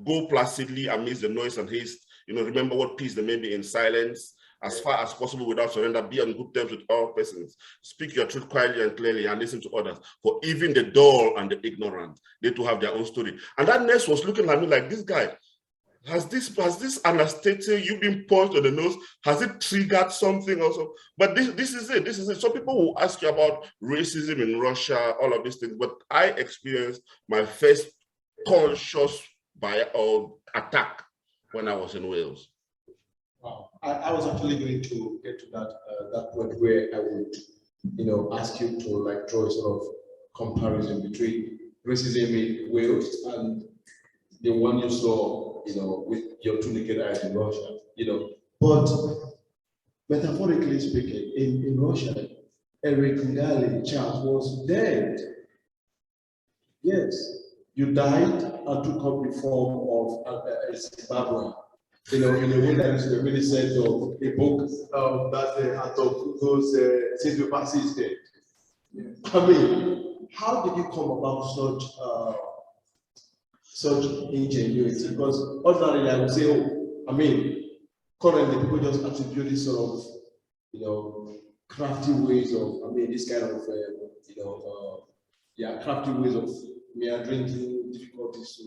S2: Go placidly amidst the noise and haste. Remember what peace there may be in silence. As far as possible without surrender, be on good terms with all persons. Speak your truth quietly and clearly and listen to others. For even the dull and the ignorant, they too have their own story. And that nurse was looking at me like, this guy, has this anesthesia, you've been punched on the nose, has it triggered something also? But this is it. Some people will ask you about racism in Russia, all of these things, but I experienced my first conscious attack when I was in Wales.
S1: Wow. I was actually going to get to that point where I would, ask you to like draw a sort of comparison between racism in Wales and the one you saw, with your two naked eyes in Russia, But metaphorically speaking, in Russia, Ngalle Charles was dead. Yes, you died and took up the form of Zimbabwe. In a way that is really said of a book that the author goes, since the past is dead. I mean, how did you come about such ingenuity? Because ordinarily I would say, currently people just attribute this sort of, crafty ways of, this kind of, crafty ways of meandering through difficulties to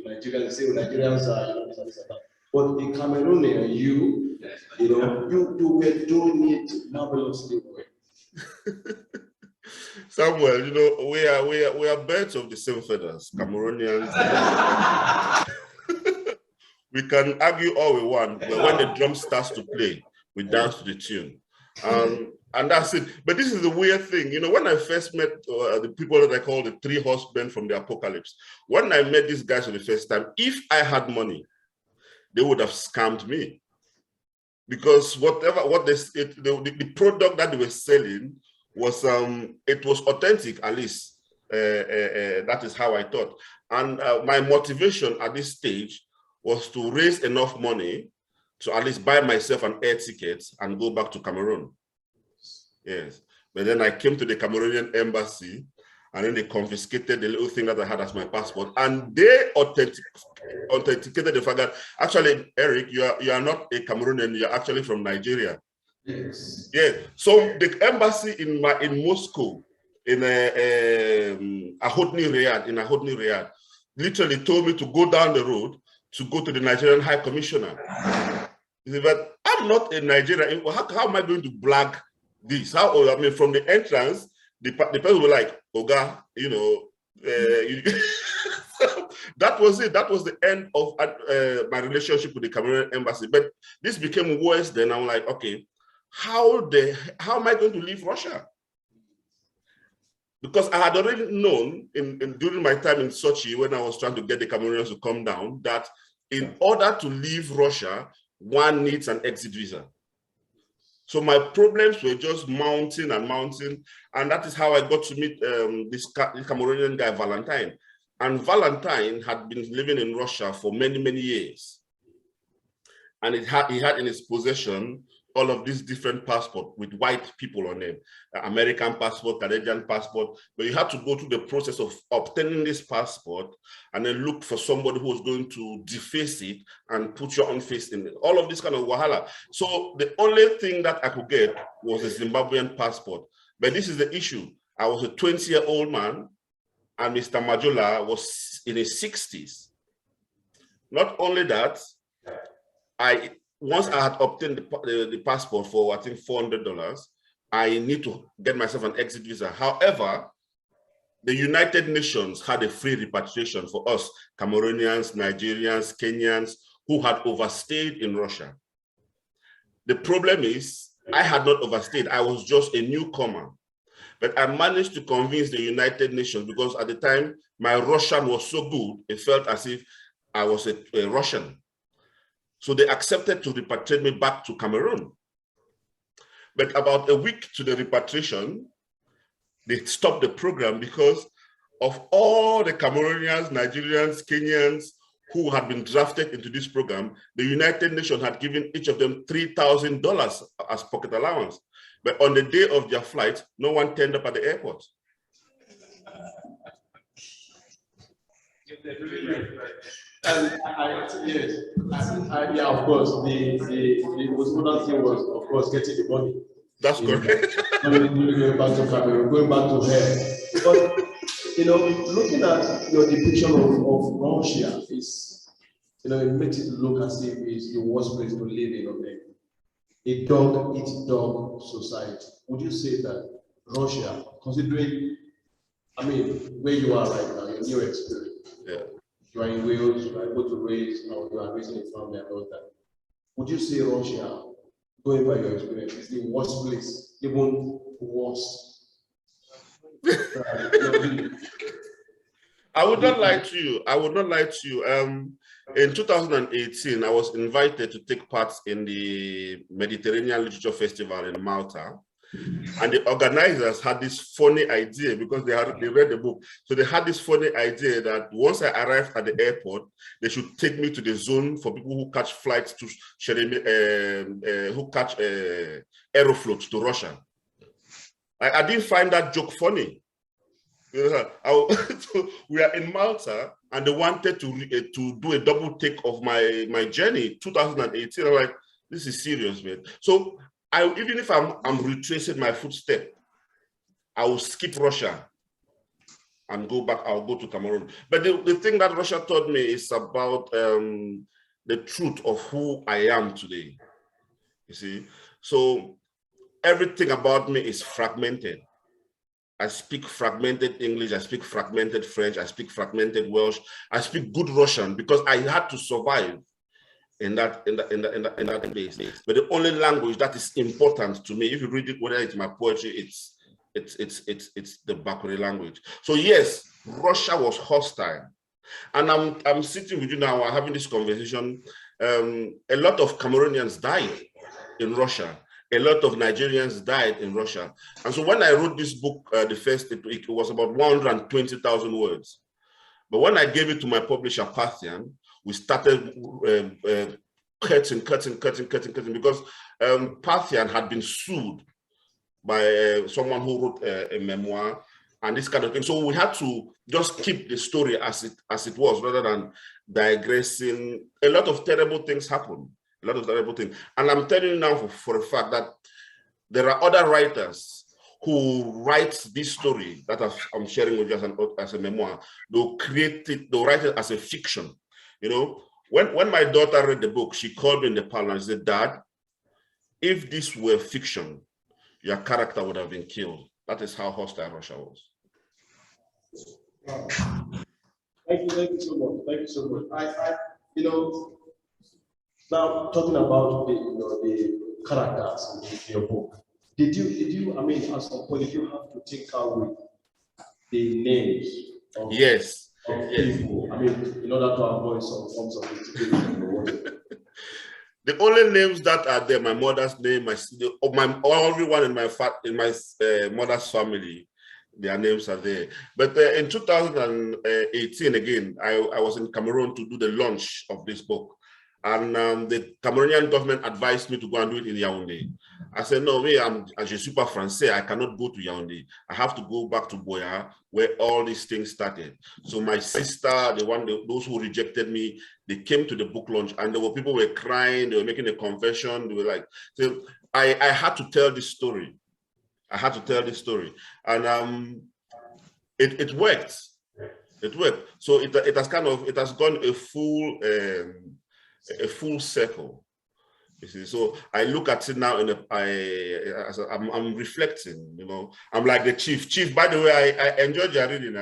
S1: Nigerians. They say Nigerians are, this and that. But in Cameroonian, you were doing it marvelously well.
S2: Samuel, we are birds of the same feathers, Cameroonians. We can argue all we want, but when the drum starts to play, we dance to the tune. And that's it. But this is the weird thing. When I first met the people that I call the three horsemen from the apocalypse, when I met these guys for the first time, if I had money, they would have scammed me. Because the product that they were selling was, it was authentic, at least. That is how I thought. And my motivation at this stage was to raise enough money to at least buy myself an air ticket and go back to Cameroon. Yes. But then I came to the Cameroonian embassy, and then they confiscated the little thing that I had as my passport, and they authenticated the fact that actually, Eric, you are not a Cameroonian, you're actually from Nigeria.
S1: Yes.
S2: Yeah. So the embassy in Moscow, in Ahotni Riyadh, literally told me to go down the road to go to the Nigerian High Commissioner. He said, but I'm not a Nigerian. How am I going to blag this? From the entrance, the person was like, Oga, that was it. That was the end of my relationship with the Cameroonian embassy. But this became worse. Then I'm like, okay, how am I going to leave Russia? Because I had already known during my time in Sochi, when I was trying to get the Cameroonians to come down, that in order to leave Russia, one needs an exit visa. So my problems were just mounting and mounting. And that is how I got to meet this Cameroonian guy, Valentine. And Valentine had been living in Russia for many, many years. And he had in his possession all of these different passports with white people on them, American passport, Canadian passport. But you had to go through the process of obtaining this passport and then look for somebody who was going to deface it and put your own face in it. All of this kind of wahala. So the only thing that I could get was a Zimbabwean passport. But this is the issue. I was a 20-year-old man and Mr. Majola was in his 60s. Not only that, once I had obtained the passport for, I think, $400, I need to get myself an exit visa. However, the United Nations had a free repatriation for us, Cameroonians, Nigerians, Kenyans, who had overstayed in Russia. The problem is, I had not overstayed. I was just a newcomer. But I managed to convince the United Nations, because at the time, my Russian was so good, it felt as if I was a Russian. So they accepted to repatriate me back to Cameroon. But about a week to the repatriation, they stopped the program because of all the Cameroonians, Nigerians, Kenyans who had been drafted into this program. The United Nations had given each of them $3,000 as pocket allowance. But on the day of their flight, no one turned up at the airport.
S1: And yeah, of course, the most important thing was, of course, getting the money.
S2: That's correct.
S1: Going back to Cameroon, going back to her. But, you know, looking at your depiction of Russia is, you know, it makes it look as if it's the worst place to live in on earth. A dog eat dog society. Would you say that Russia, considering, I mean, where you are right now, your new experience,
S2: Yeah.
S1: you are in Wales, you are able to raise, or you are raising a family and all that. Would you say Russia, going by your experience, is the worst place, even worse?
S2: I would not lie to you. I would not lie to you. In 2018, I was invited to take part in the Mediterranean Literature Festival in Malta. And the organizers had this funny idea because they read the book. So they had this funny idea that once I arrived at the airport, they should take me to the zone for people who catch flights to who catch Aeroflot to Russia. I didn't find that joke funny. So we are in Malta, and they wanted to do a double take of my journey, 2018. I'm like, this is serious, man. So even if I'm retracing my footstep, I will skip Russia and go back. I'll go to Cameroon. But the thing that Russia taught me is about the truth of who I am today. You see, so everything about me is fragmented. I speak fragmented English, I speak fragmented French, I speak fragmented Welsh, I speak good Russian because I had to survive in that place. But the only language that is important to me, if you read it, whether it's my poetry, it's the Bakuri language. So yes, Russia was hostile. And I'm sitting with you now, we're having this conversation. A lot of Cameroonians died in Russia. A lot of Nigerians died in Russia. And so when I wrote this book, it was about 120,000 words. But when I gave it to my publisher, Parthian, we started cutting because Parthian had been sued by someone who wrote a memoir and this kind of thing. So we had to just keep the story as it was rather than digressing. A lot of terrible things happened. A lot of terrible things. And I'm telling you now for a fact that there are other writers who write this story that I'm sharing with you as a memoir. They'll write it as a fiction. You know, when my daughter read the book, she called me in the parlor and said, "Dad, if this were fiction, your character would have been killed." That is how hostile Russia was.
S1: Wow. Thank you so much. Thank you so much. You know, now talking about the characters in your book, did you? I mean, at some point, did you have to think out with the names of people? I mean, in order to avoid some forms of instigation.
S2: The only names that are there, my mother's name, everyone in my mother's family, their names are there. But in 2018, again, I was in Cameroon to do the launch of this book. And the Cameroonian government advised me to go and do it in Yaoundé. I said, no, je suis pas français, I cannot go to Yaoundé. I have to go back to Boya, where all these things started. So my sister, those who rejected me, they came to the book launch, and there were people who were crying, they were making a confession, they were like, so I had to tell this story. I had to tell this story. And it worked. It worked. So it has gone a full circle. You see, so I look at it now, and I'm reflecting. You know, I'm like the chief. Chief, by the way, I enjoyed your reading.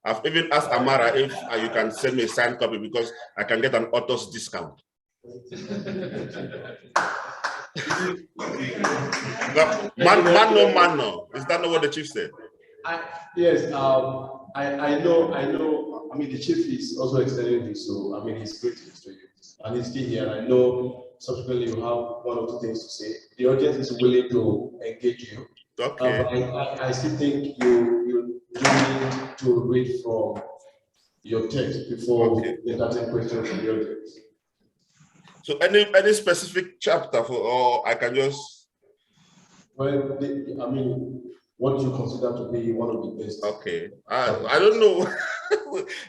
S2: I've even asked Amara if you can send me a signed copy because I can get an author's discount. Man, no. Is that not what the chief said?
S1: Yes. I know. I mean, the chief is also extending this, so I mean, he's great to you, and he's still here. I know subsequently you have one or two things to say. The audience is willing to engage you.
S2: Okay.
S1: But I still think you need to read from your text before we entertain questions from the audience.
S2: So any specific chapter or I can just.
S1: Well, I mean, what you consider to be one of the best.
S2: Okay, I don't know.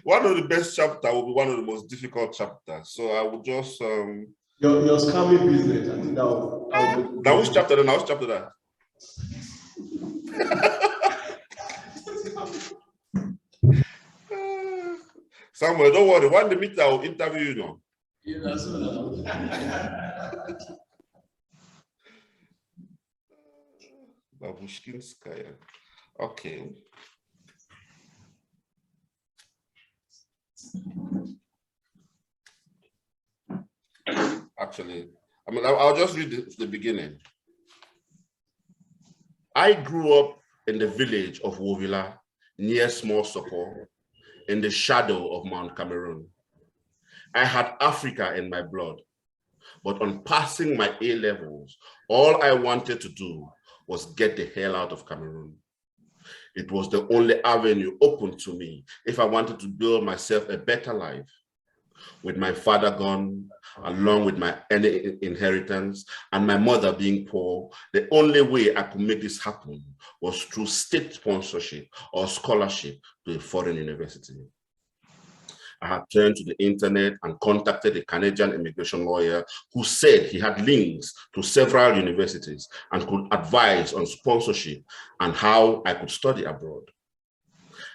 S2: One of the best chapter will be one of the most difficult chapters. So I would just
S1: your scamming business. I think that will
S2: now which chapter then? Now which chapter that? Samuel, don't worry. One the meeting I will interview you now.
S1: Yeah, that's what
S2: Babushkinskaya. Okay. Actually, I mean, I'll just read the beginning. I grew up in the village of Wovila, near Small Sopor, in the shadow of Mount Cameroon. I had Africa in my blood, but on passing my A levels, all I wanted to do was get the hell out of Cameroon. It was the only avenue open to me if I wanted to build myself a better life. With my father gone, along with my inheritance, and my mother being poor, the only way I could make this happen was through state sponsorship or scholarship to a foreign university. I had turned to the internet and contacted a Canadian immigration lawyer who said he had links to several universities and could advise on sponsorship and how I could study abroad.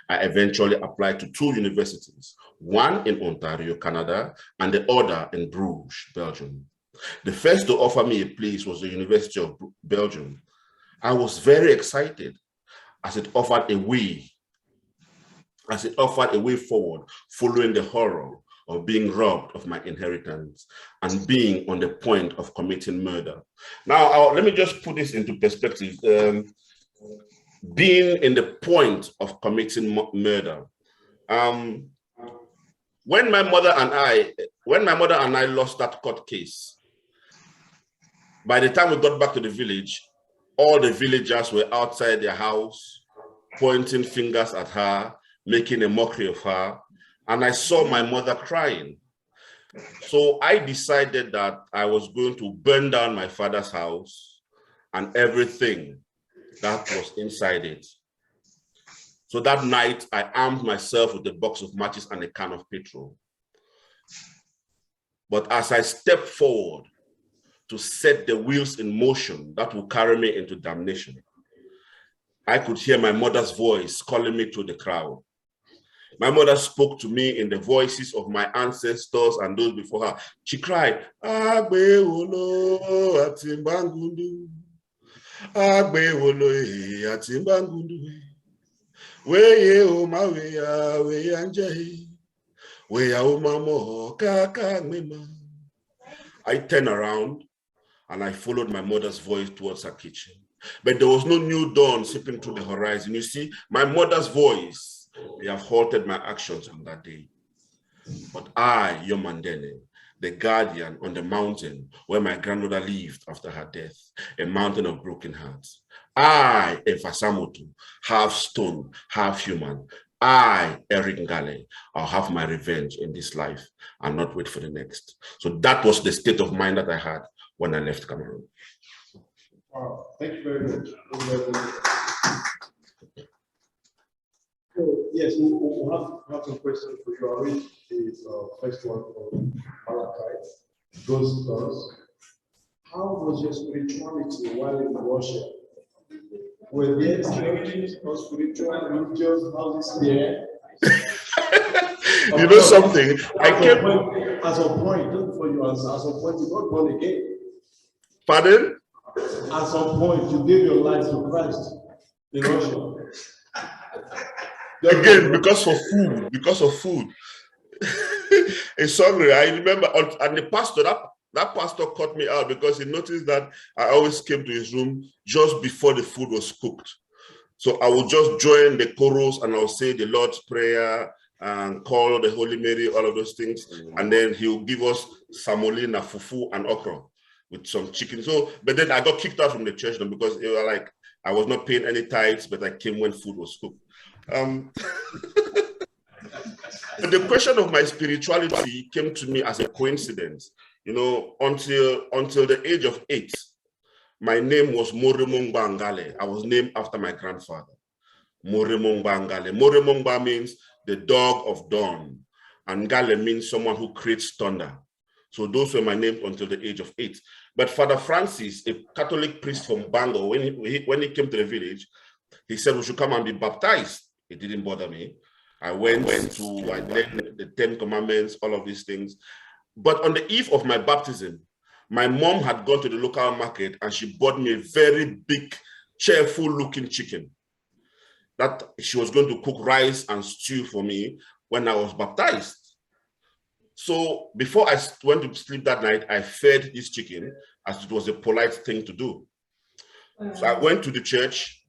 S2: I eventually applied to 2 universities, one in Ontario, Canada, and the other in Bruges, Belgium. The first to offer me a place was the University of Belgium. I was very excited as it offered a way forward following the horror of being robbed of my inheritance and being on the point of committing murder. Now, let me just put this into perspective. Being in the point of committing murder. When my mother and I lost that court case, by the time we got back to the village, all the villagers were outside their house, pointing fingers at her, making a mockery of her, and I saw my mother crying. So I decided that I was going to burn down my father's house and everything that was inside it. So that night, I armed myself with a box of matches and a can of petrol. But as I stepped forward to set the wheels in motion that will carry me into damnation, I could hear my mother's voice calling me to the crowd. My mother spoke to me in the voices of my ancestors and those before her. She cried, Agbe wolo atimbangundu. Agbe wolo atimbangundu. Weye o maweya weyanje. Weya o mamo kaka mema. I turned around and I followed my mother's voice towards her kitchen. But there was no new dawn seeping through the horizon. You see, my mother's voice, they have halted my actions on that day. But I, Yomandene, the guardian on the mountain where my grandmother lived after her death, a mountain of broken hearts. I, Efasamotu, half stone, half human. I, Eric Ngalle, I'll have my revenge in this life and not wait for the next. So that was the state of mind that I had when I left Cameroon.
S1: Wow, thank you very much. So, yes, we'll have some questions for you. I'll read the first one from Malachi. Goes thus: how was your spirituality while in Russia? Were there churches or spiritual religious houses there?
S2: You know something?
S1: As a point, just before you answer, as a point, you got born again.
S2: Pardon?
S1: At some point, you gave your life to Christ in Russia.
S2: Again, because of food. In summary, I remember, and the pastor, that pastor caught me out because he noticed that I always came to his room just before the food was cooked. So I would just join the chorus and I would say the Lord's Prayer, and call the Holy Mary, all of those things. And then he'll give us samolina, fufu, and okra with some chicken. So, but then I got kicked out from the church because it was like I was not paying any tithes, but I came when food was cooked. The question of my spirituality came to me as a coincidence. You know, until the age of 8, my name was Moremongba Ngalle. I was named after my grandfather. Moremongba Ngalle. Moremongba means the dog of dawn, and Ngalle means someone who creates thunder. So those were my names until the age of 8. But Father Francis, a Catholic priest from Bangor, when he came to the village, he said we should come and be baptized. It didn't bother me. I learned the 10 Commandments, all of these things. But on the eve of my baptism, my mom had gone to the local market and she bought me a very big, cheerful looking chicken that she was going to cook rice and stew for me when I was baptized. So before I went to sleep that night, I fed this chicken as it was a polite thing to do. So I went to the church.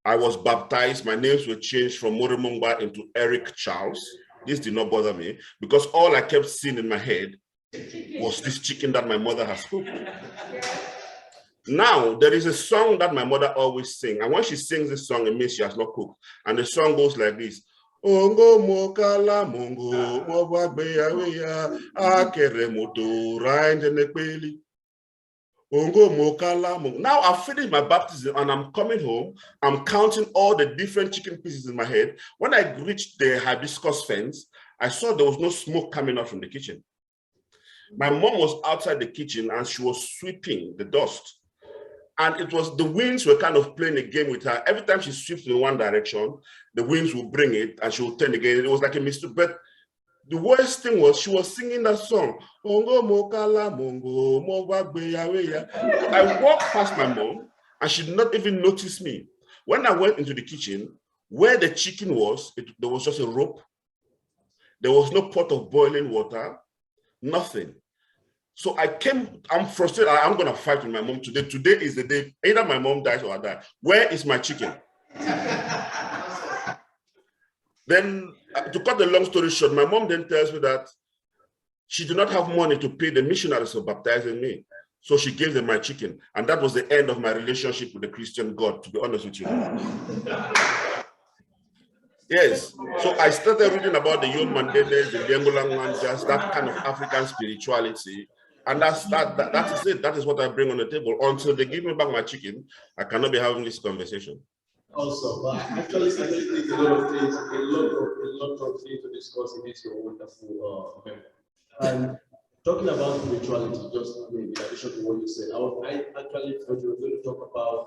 S2: I was baptized. My names were changed from Moremongba into Ngalle Charles. This did not bother me because all I kept seeing in my head was this chicken that my mother has cooked. Now, there is a song that my mother always sings. And when she sings this song, it means she has not cooked. And the song goes like this. Ongo mokala mongo mobagbeya akere moto raindenekpeli. Ongo mokala mongo. Now I've finished my baptism and I'm coming home. I'm counting all the different chicken pieces in my head. When I reached the hibiscus fence, I saw there was no smoke coming out from the kitchen. My mom was outside the kitchen and she was sweeping the dust. And it was the winds were kind of playing a game with her. Every time she sweeps in one direction, the winds will bring it and she will turn again. It was like a mystery. But the worst thing was she was singing that song. I walked past my mom and she did not even notice me. When I went into the kitchen, where the chicken was, there was just a rope. There was no pot of boiling water, nothing. So I'm frustrated. I'm going to fight with my mom today. Today is the day, either my mom dies or I die. Where is my chicken? Then, to cut the long story short, my mom then tells me that she did not have money to pay the missionaries for baptizing me. So she gave them my chicken. And that was the end of my relationship with the Christian God, to be honest with you. Yes. So I started reading about the Yon Mandeles, the Dengolang Manjas, that kind of African spirituality. And that is it. That is what I bring on the table. Until they give me back my chicken, I cannot be having this conversation.
S1: Also, but actually, I think a lot of things to discuss in this wonderful event. And talking about spirituality, just in addition to what you said, I actually thought you were going to talk about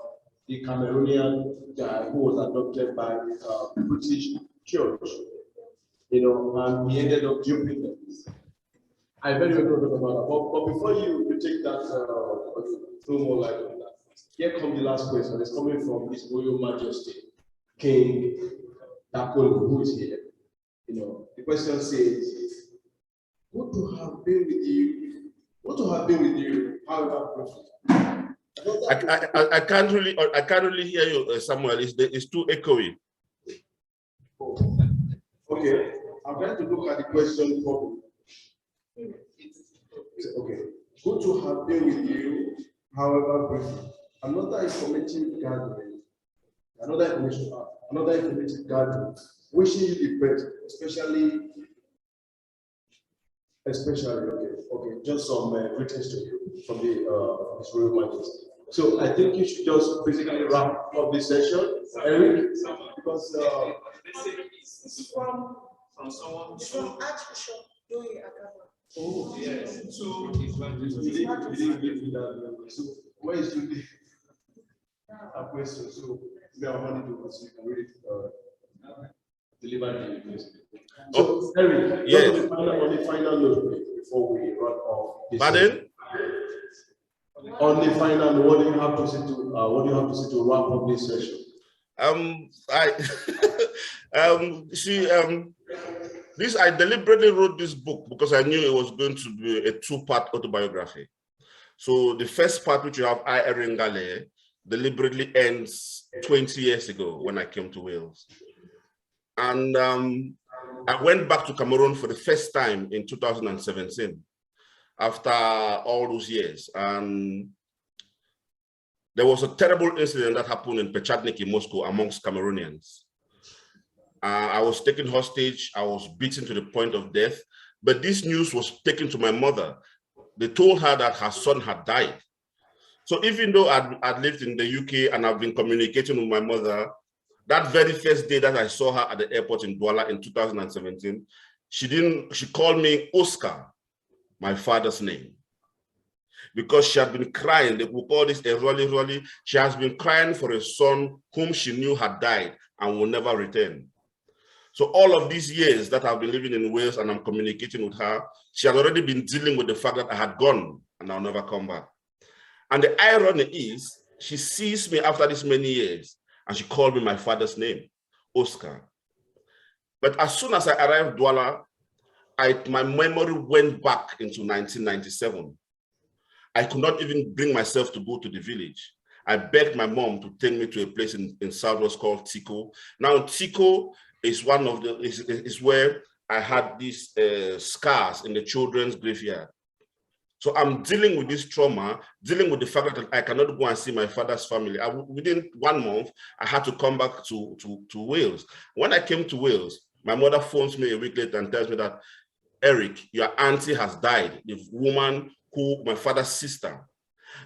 S1: the Cameroonian guy who was adopted by the British church, and he ended up duping them. I very well don't know about that. But before you take that, throw more light on that, here comes the last question. It's coming from His Royal Majesty, King Dakolo, who is here. The question says, "What to have been with you? What to have been with you? However,
S2: I can't really hear you, Samuel. It's too echoey."
S1: Oh. Okay, I'm going to look at the question properly. Okay, good to have been with you, however briefly. Another informative gathering, wishing you the best, especially, okay, just some greetings to you from His Royal Majesty. So I think you should just basically wrap up this session, Eric, because
S3: this is from someone. It's from Archbishop Doye Agaba.
S1: Oh,
S3: yes. So
S1: where is the question? So we are ready to so you can read it, deliver the question. So Eric,
S2: yes.
S1: On the final note before we run off this.
S2: Pardon?
S1: On the final note, what do you have to say to wrap up this session?
S2: I deliberately wrote this book because I knew it was going to be a 2-part autobiography. So the first part, which you have, I, Ngalle, deliberately ends 20 years ago when I came to Wales. And I went back to Cameroon for the first time in 2017, after all those years. And there was a terrible incident that happened in Pechadnik in Moscow amongst Cameroonians. I was taken hostage. I was beaten to the point of death. But this news was taken to my mother. They told her that her son had died. So even though I'd lived in the UK and I've been communicating with my mother, that very first day that I saw her at the airport in Douala in 2017, she called me Oscar, my father's name, because she had been crying. They would call this a rolly. She has been crying for a son whom she knew had died and will never return. So all of these years that I've been living in Wales and I'm communicating with her, she had already been dealing with the fact that I had gone and I'll never come back. And the irony is, she sees me after this many years and she called me my father's name, Oscar. But as soon as I arrived Douala, my memory went back into 1997. I could not even bring myself to go to the village. I begged my mom to take me to a place in Southwest called Tico. Now, Tico is one of the is where I had these scars in the children's graveyard. So I'm dealing with this trauma, dealing with the fact that I cannot go and see my father's family. Within 1 month, I had to come back to Wales. When I came to Wales, my mother phones me a week later and tells me that, Eric, your auntie has died, the woman who, my father's sister.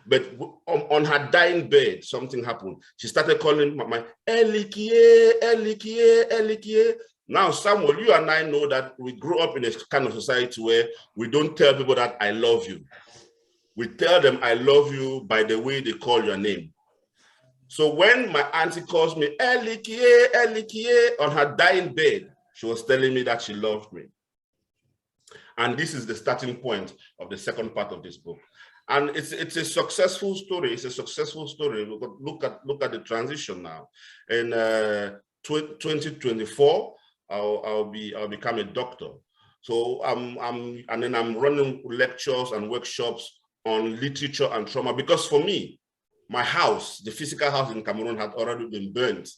S2: But on her dying bed, something happened. She started calling my Elikie, Elikie, Elikie. Now, Samuel, you and I know that we grew up in a kind of society where we don't tell people that I love you. We tell them I love you by the way they call your name. So when my auntie calls me Elikie, Elikie on her dying bed, she was telling me that she loved me. And this is the starting point of the second part of this book. And it's a successful story. It's a successful story. Look at the transition now. In 2024, I'll become a doctor. So and then I'm running lectures and workshops on literature and trauma, because for me, my house, the physical house in Cameroon, had already been burnt.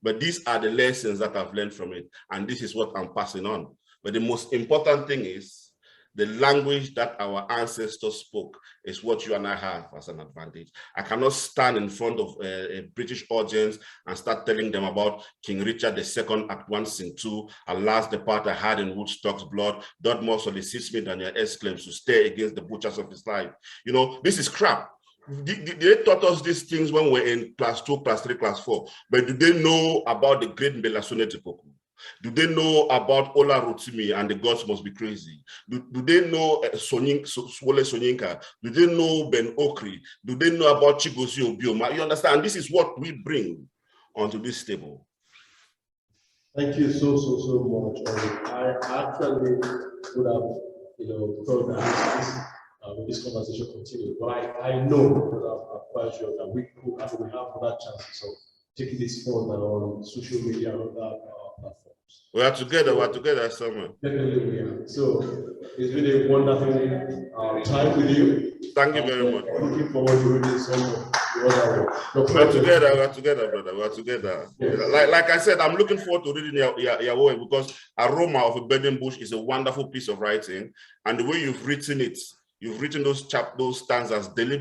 S2: But these are the lessons that I've learned from it, and this is what I'm passing on. But the most important thing is the language that our ancestors spoke is what you and I have as an advantage. I cannot stand in front of a British audience and start telling them about King Richard II, Act 1, Scene 2, alas, the part I had in Woodstock's blood, doth more solicits me than your exclaims to stay against the butchers of his life. You know, this is crap. They taught us these things when we're in class 2, class 3, class 4, but do they know about the great Mbelasone Tepoku? Do they know about Ola Rotimi and the gods must be crazy? Do they know Swole Sonyinka? Do they know Ben Okri? Do they know about Chigozie Obioma? You understand? This is what we bring onto this table.
S1: Thank you so much. I actually would have, thought that this conversation continued, but I know that I'm quite sure that we have other chances of taking this further on social media and other platforms.
S2: We are together, Samuel.
S1: Definitely we are. So it's been a wonderful time with you.
S2: Thank you very much.
S1: Looking forward to reading some of
S2: We're together, brother. We're together. Yes. Like I said, I'm looking forward to reading your work, because Aroma of a Burning Bush is a wonderful piece of writing, and the way you've written it, you've written those stanzas deliberately.